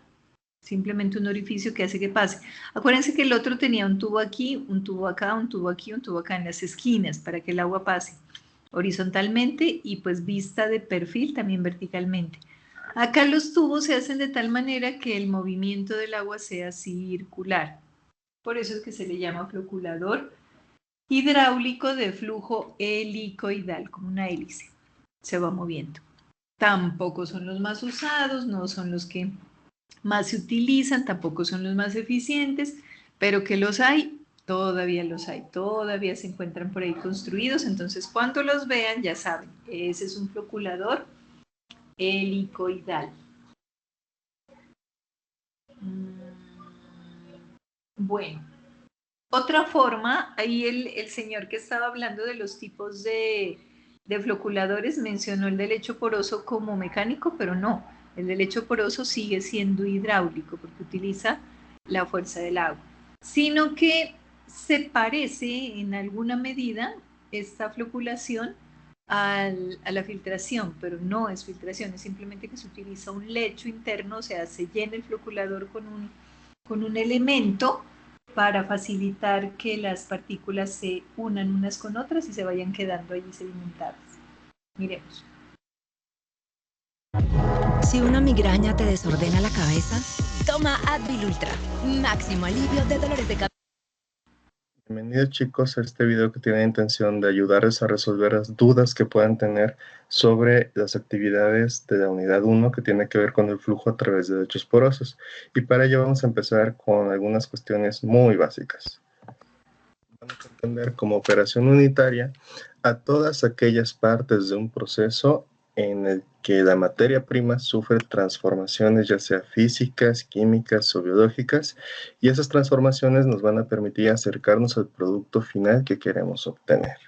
simplemente un orificio que hace que pase. Acuérdense que el otro tenía un tubo aquí, un tubo acá, un tubo aquí, un tubo acá en las esquinas para que el agua pase horizontalmente y pues vista de perfil también verticalmente. Acá los tubos se hacen de tal manera que el movimiento del agua sea circular. Por eso es que se le llama floculador hidráulico de flujo helicoidal, como una hélice. Se va moviendo. Tampoco son los más usados, no son los que más se utilizan, tampoco son los más eficientes, pero que los hay, todavía los hay, todavía se encuentran por ahí construidos, entonces cuando los vean ya saben, ese es un floculador helicoidal. Bueno, otra forma, ahí el señor que estaba hablando de los tipos de floculadores mencionó el de lecho poroso como mecánico, pero no, el de lecho poroso sigue siendo hidráulico porque utiliza la fuerza del agua, sino que se parece en alguna medida esta floculación a la filtración, pero no es filtración, es simplemente que se utiliza un lecho interno, o sea, se llena el floculador con un elemento para facilitar que las partículas se unan unas con otras y se vayan quedando allí sedimentadas. Miremos. Si una migraña te desordena la cabeza, toma Advil Ultra. Máximo alivio de dolores de cabeza. Bienvenidos chicos a este video que tiene la intención de ayudarles a resolver las dudas que puedan tener sobre las actividades de la unidad 1 que tiene que ver con el flujo a través de lechos porosos. Y para ello vamos a empezar con algunas cuestiones muy básicas. Vamos a entender como operación unitaria a todas aquellas partes de un proceso en el que la materia prima sufre transformaciones ya sea físicas, químicas o biológicas, y esas transformaciones nos van a permitir acercarnos al producto final que queremos obtener.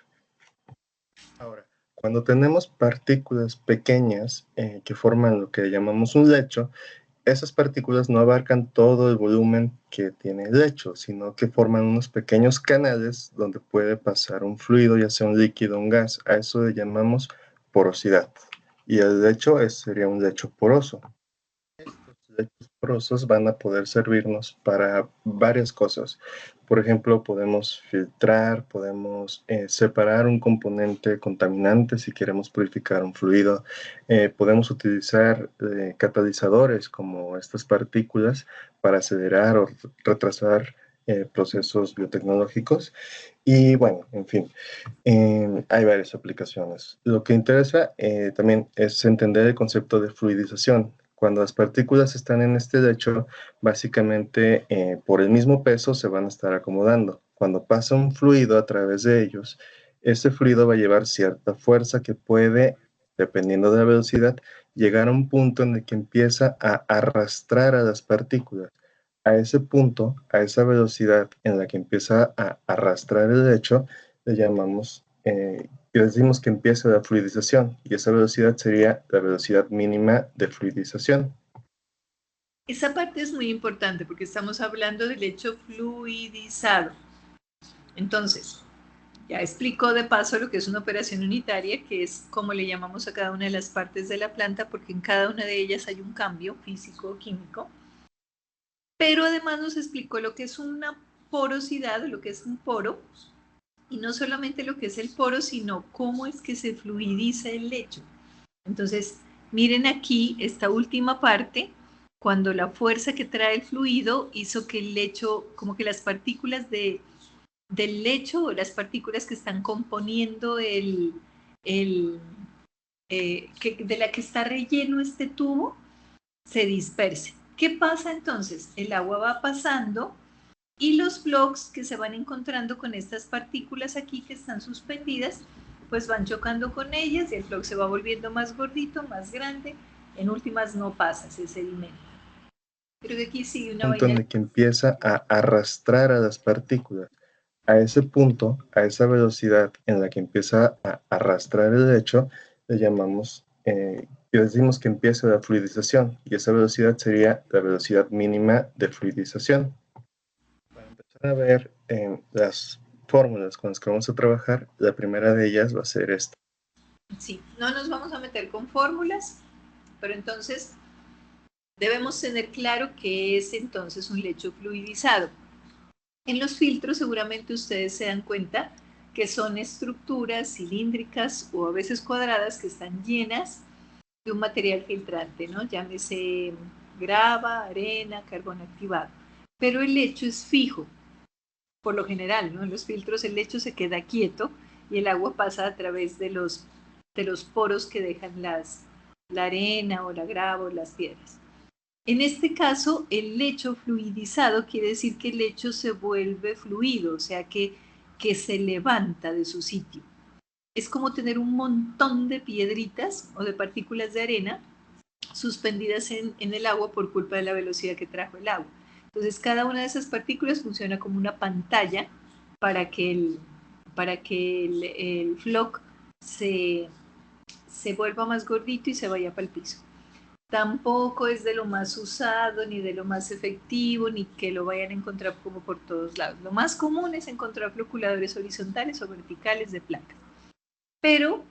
Ahora, cuando tenemos partículas pequeñas que forman lo que llamamos un lecho, esas partículas no abarcan todo el volumen que tiene el lecho, sino que forman unos pequeños canales donde puede pasar un fluido, ya sea un líquido o un gas. A eso le llamamos porosidad. Y el lecho sería un lecho poroso. Estos lechos porosos van a poder servirnos para varias cosas. Por ejemplo, podemos filtrar, podemos separar un componente contaminante si queremos purificar un fluido. Podemos utilizar catalizadores como estas partículas para acelerar o retrasar procesos biotecnológicos. Y bueno, en fin, hay varias aplicaciones. Lo que interesa también es entender el concepto de fluidización. Cuando las partículas están en este lecho, básicamente por el mismo peso se van a estar acomodando. Cuando pasa un fluido a través de ellos, ese fluido va a llevar cierta fuerza que puede, dependiendo de la velocidad, llegar a un punto en el que empieza a arrastrar a las partículas. A ese punto, a esa velocidad en la que empieza a arrastrar el lecho, le llamamos, y decimos que empieza la fluidización, y esa velocidad sería la velocidad mínima de fluidización. Esa parte es muy importante porque estamos hablando del lecho fluidizado. Entonces, ya explicó de paso lo que es una operación unitaria, que es como le llamamos a cada una de las partes de la planta, porque en cada una de ellas hay un cambio físico o químico. Pero además nos explicó lo que es una porosidad, lo que es un poro, y no solamente lo que es el poro, sino cómo es que se fluidiza el lecho. Entonces, miren aquí esta última parte, cuando la fuerza que trae el fluido hizo que el lecho, como que las partículas del lecho, o las partículas que están componiendo de la que está relleno este tubo, se dispersen. ¿Qué pasa entonces? El agua va pasando y los blocks que se van encontrando con estas partículas aquí que están suspendidas, pues van chocando con ellas y el block se va volviendo más gordito, más grande. En últimas no pasa, se sedimenta. Creo que aquí sigue una Punto en el que empieza a arrastrar a las partículas. A ese punto, a esa velocidad en la que empieza a arrastrar el lecho, le llamamos, y decimos que empieza la fluidización, y esa velocidad sería la velocidad mínima de fluidización. Para empezar van a ver las fórmulas con las que vamos a trabajar. La primera de ellas va a ser esta. Sí, no nos vamos a meter con fórmulas, pero entonces debemos tener claro qué es entonces un lecho fluidizado. En los filtros seguramente ustedes se dan cuenta que son estructuras cilíndricas o a veces cuadradas que están llenas de un material filtrante, ¿no? Llámese grava, arena, carbón activado. Pero el lecho es fijo, por lo general, ¿no? En los filtros el lecho se queda quieto y el agua pasa a través de los poros que dejan la arena o la grava o las piedras. En este caso, el lecho fluidizado quiere decir que el lecho se vuelve fluido, o sea que se levanta de su sitio. Es como tener un montón de piedritas o de partículas de arena suspendidas en el agua por culpa de la velocidad que trajo el agua. Entonces, cada una de esas partículas funciona como una pantalla para que el floc se vuelva más gordito y se vaya para el piso. Tampoco es de lo más usado, ni de lo más efectivo, ni que lo vayan a encontrar como por todos lados. Lo más común es encontrar floculadores horizontales o verticales de placas. Pero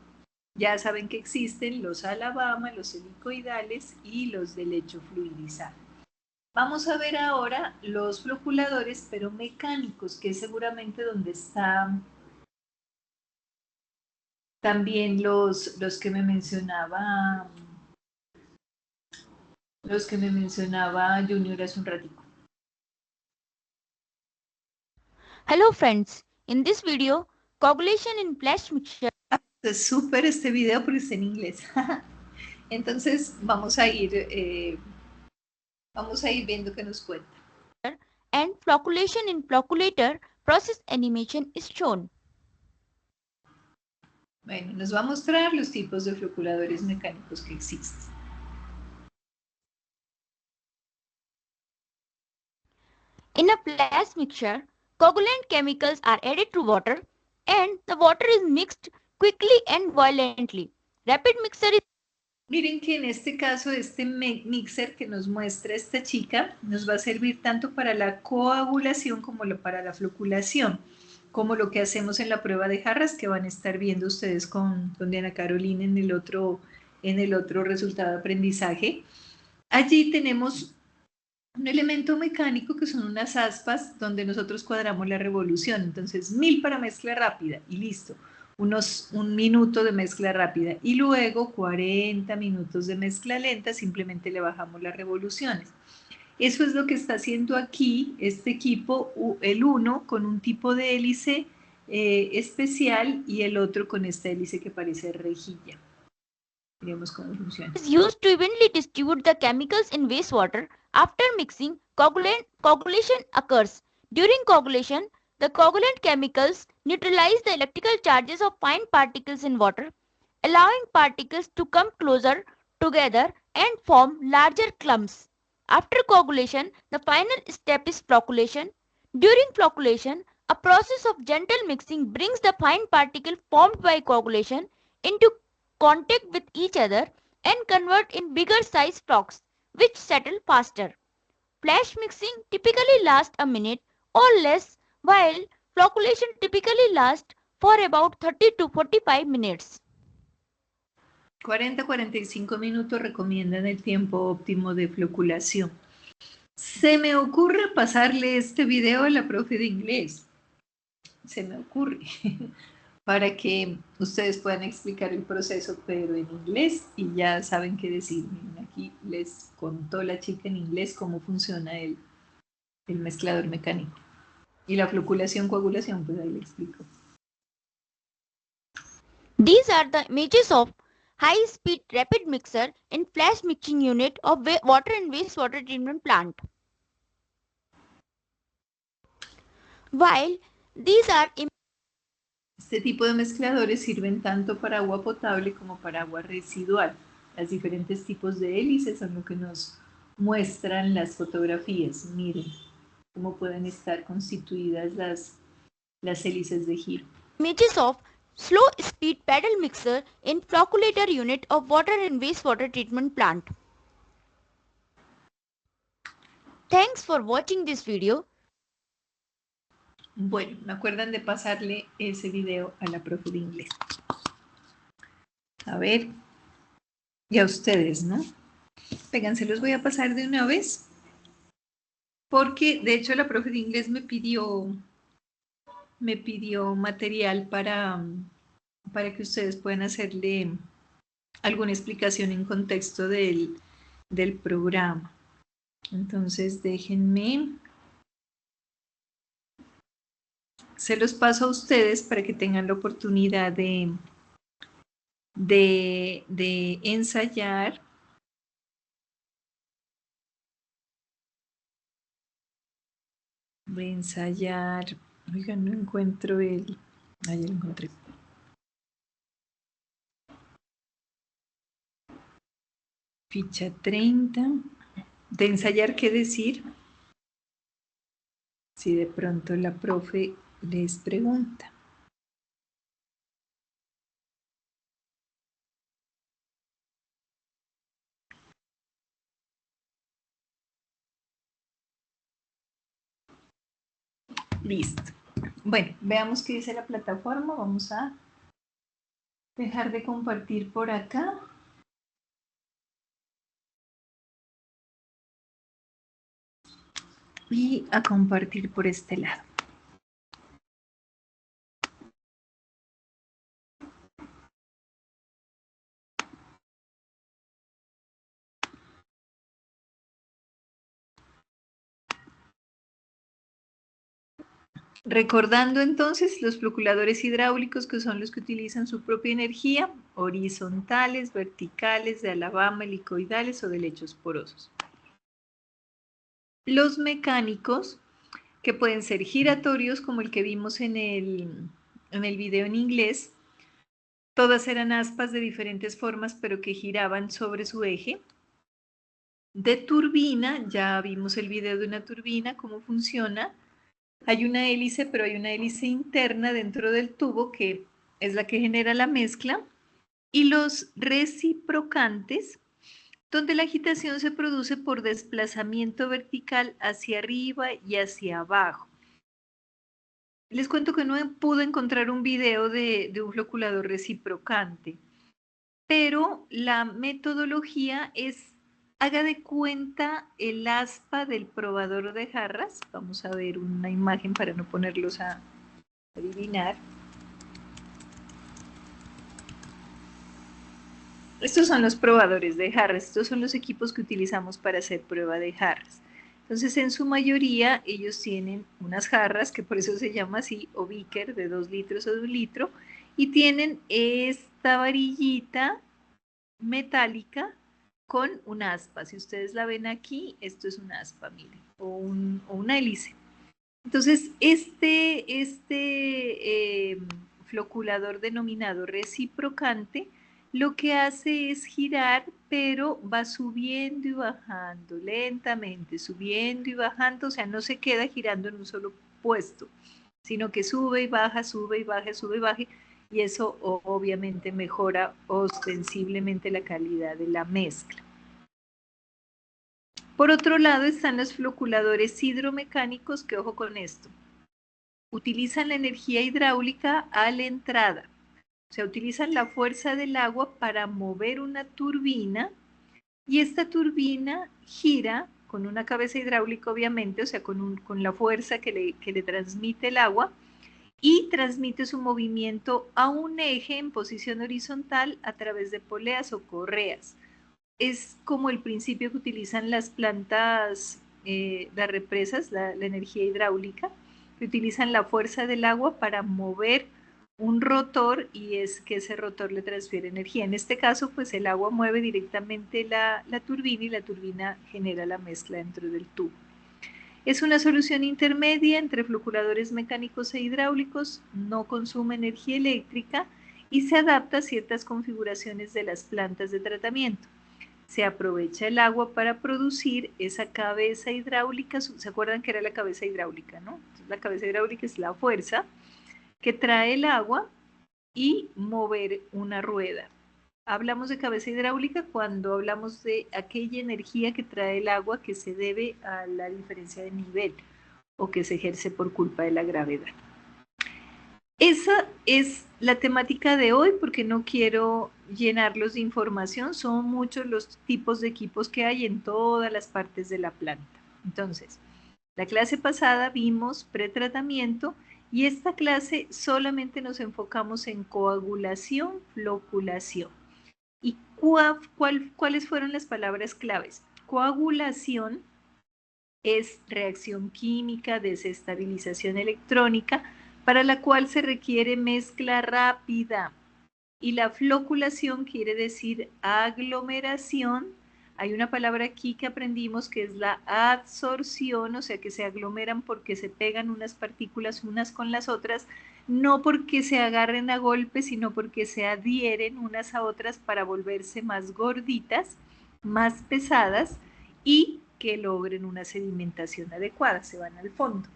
ya saben que existen los Alabama, los helicoidales y los de lecho fluidizado. Vamos a ver ahora los floculadores, pero mecánicos, que es seguramente donde están también los que me mencionaba Junior hace un ratico. Hello friends, in this video, coagulation in flash mixture. Es súper este video porque está en inglés. Entonces vamos a ir viendo qué nos cuenta. And flocculation in flocculator process animation is shown. Bueno, nos va a mostrar los tipos de floculadores mecánicos que existen. In a flash mixture, coagulant chemicals are added to water and the water is mixed quickly and violently. Rapid mixer is... Miren que en este caso, este mixer que nos muestra esta chica nos va a servir tanto para la coagulación como para la floculación, como lo que hacemos en la prueba de jarras que van a estar viendo ustedes con Diana Carolina en el otro resultado de aprendizaje. Allí tenemos un elemento mecánico que son unas aspas donde nosotros cuadramos la revolución. Entonces 1000 para mezcla rápida y listo. Un minuto de mezcla rápida y luego 40 minutos de mezcla lenta, simplemente le bajamos las revoluciones. Eso es lo que está haciendo aquí este equipo, el uno con un tipo de hélice especial y el otro con esta hélice que parece rejilla. Miremos cómo funciona. Is used to evenly distribute the chemicals in wastewater. After mixing, coagulation occurs. During coagulation, the coagulant chemicals neutralize the electrical charges of fine particles in water, allowing particles to come closer together and form larger clumps. After coagulation, the final step is flocculation. During flocculation, a process of gentle mixing brings the fine particle formed by coagulation into contact with each other and convert in bigger size flocks, which settle faster. Flash mixing typically lasts a minute or less, while flocculation typically lasts for about 30 to 45 minutes. 40-45 minutos recomiendan el tiempo óptimo de floculación. Se me ocurre pasarle este video a la profe de inglés. Se me ocurre. Para que ustedes puedan explicar el proceso, pero en inglés, y ya saben qué decir. Miren, aquí les contó la chica en inglés cómo funciona el mezclador mecánico. Y la floculación, coagulación, pues ahí le explico. These are the images of high-speed rapid mixer in flash mixing unit of water and wastewater treatment plant. While these are Este tipo de mezcladores sirven tanto para agua potable como para agua residual. Los diferentes tipos de hélices son lo que nos muestran las fotografías. Miren cómo pueden estar constituidas las hélices de giro. Images of slow speed paddle mixer in flocculator unit of water and wastewater treatment plant. Thanks for watching this video. Bueno, me acuerdan de pasarle ese video a la profe de inglés. A ver, y a ustedes, ¿no? Vengan, se los voy a pasar de una vez, porque de hecho la profe de inglés me pidió material para que ustedes puedan hacerle alguna explicación en contexto del programa. Entonces, déjenme. Se los paso a ustedes para que tengan la oportunidad de ensayar. Voy a ensayar. Oigan, no encuentro el... Ah, ya lo encontré. Ficha 30. De ensayar, ¿qué decir? Si de pronto la profe les pregunta. Listo. Bueno, veamos qué dice la plataforma. Vamos a dejar de compartir por acá. Y a compartir por este lado. Recordando entonces los floculadores hidráulicos, que son los que utilizan su propia energía, horizontales, verticales, de Alabama, helicoidales o de lechos porosos. Los mecánicos, que pueden ser giratorios, como el que vimos en el video en inglés. Todas eran aspas de diferentes formas, pero que giraban sobre su eje. De turbina, ya vimos el video de una turbina, cómo funciona. Hay una hélice, pero hay una hélice interna dentro del tubo que es la que genera la mezcla. Y los reciprocantes, donde la agitación se produce por desplazamiento vertical hacia arriba y hacia abajo. Les cuento que no pude encontrar un video de un floculador reciprocante, pero la metodología es, haga de cuenta el aspa del probador de jarras. Vamos a ver una imagen para no ponerlos a adivinar. Estos son los probadores de jarras, estos son los equipos que utilizamos para hacer prueba de jarras. Entonces, en su mayoría, ellos tienen unas jarras, que por eso se llama así, o beaker de 2 litros o de 1 litro, y tienen esta varillita metálica con un aspa. Si ustedes la ven aquí, esto es un aspa, miren, o una hélice. Entonces, este floculador denominado reciprocante, lo que hace es girar, pero va subiendo y bajando lentamente, subiendo y bajando, o sea, no se queda girando en un solo puesto, sino que sube y baja, sube y baja, sube y baja, y eso obviamente mejora ostensiblemente la calidad de la mezcla. Por otro lado están los floculadores hidromecánicos, que ojo con esto, utilizan la energía hidráulica a la entrada. O sea, utilizan la fuerza del agua para mover una turbina, y esta turbina gira con una cabeza hidráulica, obviamente, o sea, con la fuerza que le transmite el agua, y transmite su movimiento a un eje en posición horizontal a través de poleas o correas. Es como el principio que utilizan las plantas, las represas, la energía hidráulica, que utilizan la fuerza del agua para mover un rotor, y es que ese rotor le transfiere energía. En este caso, pues el agua mueve directamente la turbina, y la turbina genera la mezcla dentro del tubo. Es una solución intermedia entre floculadores mecánicos e hidráulicos, no consume energía eléctrica y se adapta a ciertas configuraciones de las plantas de tratamiento. Se aprovecha el agua para producir esa cabeza hidráulica. ¿Se acuerdan que era la cabeza hidráulica, no? Entonces, la cabeza hidráulica es la fuerza que trae el agua y mover una rueda. Hablamos de cabeza hidráulica cuando hablamos de aquella energía que trae el agua que se debe a la diferencia de nivel. o que se ejerce por culpa de la gravedad. Esa es la temática de hoy porque no quiero llenarlos de información. Son muchos los tipos de equipos que hay en todas las partes de la planta. Entonces, la clase pasada vimos pretratamiento y esta clase solamente nos enfocamos en coagulación, floculación. ¿Y cuáles fueron las palabras claves? Coagulación es reacción química, desestabilización electrónica, para la cual se requiere mezcla rápida. Y la floculación quiere decir aglomeración. Hay una palabra aquí que aprendimos que es la adsorción, o sea que se aglomeran porque se pegan unas partículas unas con las otras, no porque se agarren a golpes, sino porque se adhieren unas a otras para volverse más gorditas, más pesadas y que logren una sedimentación adecuada, se van al fondo.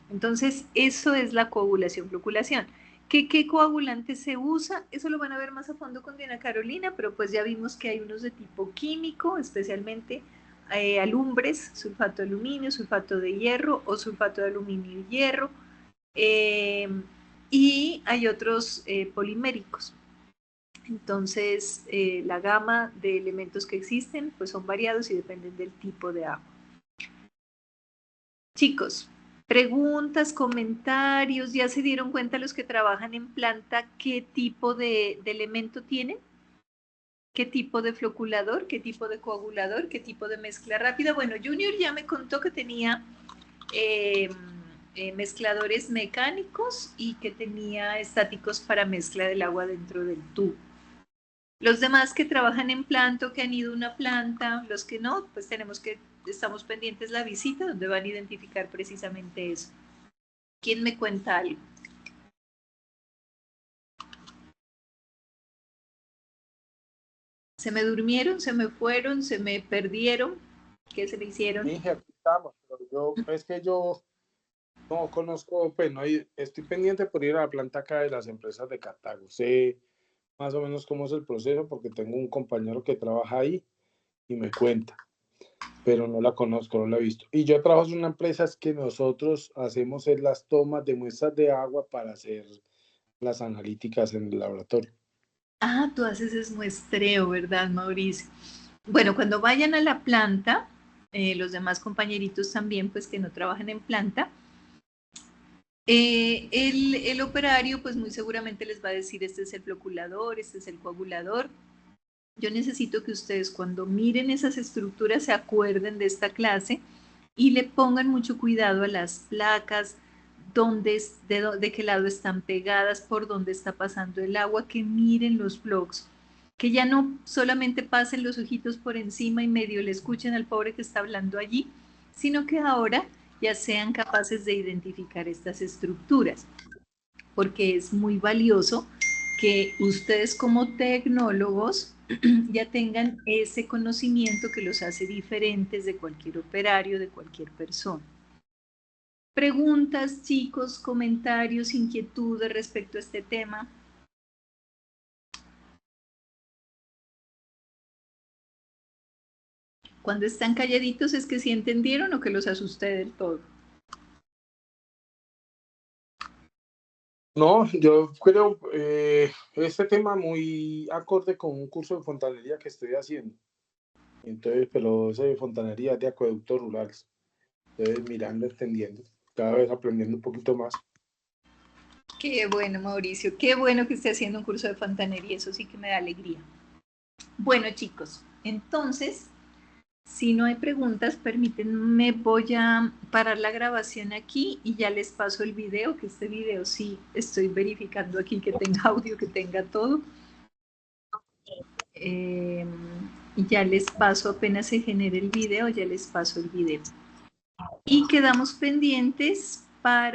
Entonces, eso es la coagulación, floculación. ¿Qué coagulante se usa? Eso lo van a ver más a fondo con Diana Carolina, pero pues ya vimos que hay unos de tipo químico, especialmente alumbres, sulfato de aluminio, sulfato de hierro o sulfato de aluminio y hierro. Y hay otros poliméricos. Entonces, la gama de elementos que existen pues son variados y dependen del tipo de agua. Chicos, preguntas, comentarios, ¿ya se dieron cuenta los que trabajan en planta qué tipo de elemento tienen? ¿Qué tipo de floculador? ¿Qué tipo de coagulador? ¿Qué tipo de mezcla rápida? Bueno, Junior ya me contó que tenía mezcladores mecánicos y que tenía estáticos para mezcla del agua dentro del tubo. Los demás que trabajan en planta o que han ido a una planta, los que no, pues estamos pendientes la visita donde van a identificar precisamente eso. ¿Quién me cuenta algo? ¿Se me durmieron? ¿Se me fueron? ¿Se me perdieron? ¿Qué se me hicieron? Dije, aquí estamos, pero yo no conozco, pues no estoy pendiente por ir a la planta acá de las empresas de Cartago. Sé más o menos cómo es el proceso porque tengo un compañero que trabaja ahí y me cuenta, pero no la conozco, no la he visto. Y yo trabajo en una empresa que nosotros hacemos las tomas de muestras de agua para hacer las analíticas en el laboratorio. Ah, tú haces ese muestreo, ¿verdad, Mauricio? Bueno, cuando vayan a la planta, los demás compañeritos también, pues que no trabajan en planta, el operario, pues muy seguramente les va a decir, este es el floculador, este es el coagulador. Yo necesito que ustedes cuando miren esas estructuras se acuerden de esta clase y le pongan mucho cuidado a las placas, de qué lado están pegadas, por dónde está pasando el agua, que miren los blogs, que ya no solamente pasen los ojitos por encima y medio le escuchen al pobre que está hablando allí, sino que ahora ya sean capaces de identificar estas estructuras, porque es muy valioso que ustedes como tecnólogos ya tengan ese conocimiento que los hace diferentes de cualquier operario, de cualquier persona. Preguntas, chicos, comentarios, inquietudes respecto a este tema. Cuando están calladitos, ¿es que sí entendieron o que los asusté del todo? No, yo creo este tema muy acorde con un curso de fontanería que estoy haciendo. Entonces, pero ese de fontanería de acueductos rurales. Entonces, mirando, entendiendo, cada vez aprendiendo un poquito más. Qué bueno, Mauricio, qué bueno que esté haciendo un curso de fontanería, eso sí que me da alegría. Bueno, chicos, entonces, si no hay preguntas, permítanme, voy a parar la grabación aquí y ya les paso el video, que este video sí estoy verificando aquí que tenga audio, que tenga todo. Y ya les paso, apenas se genere el video, ya les paso el video. Y quedamos pendientes para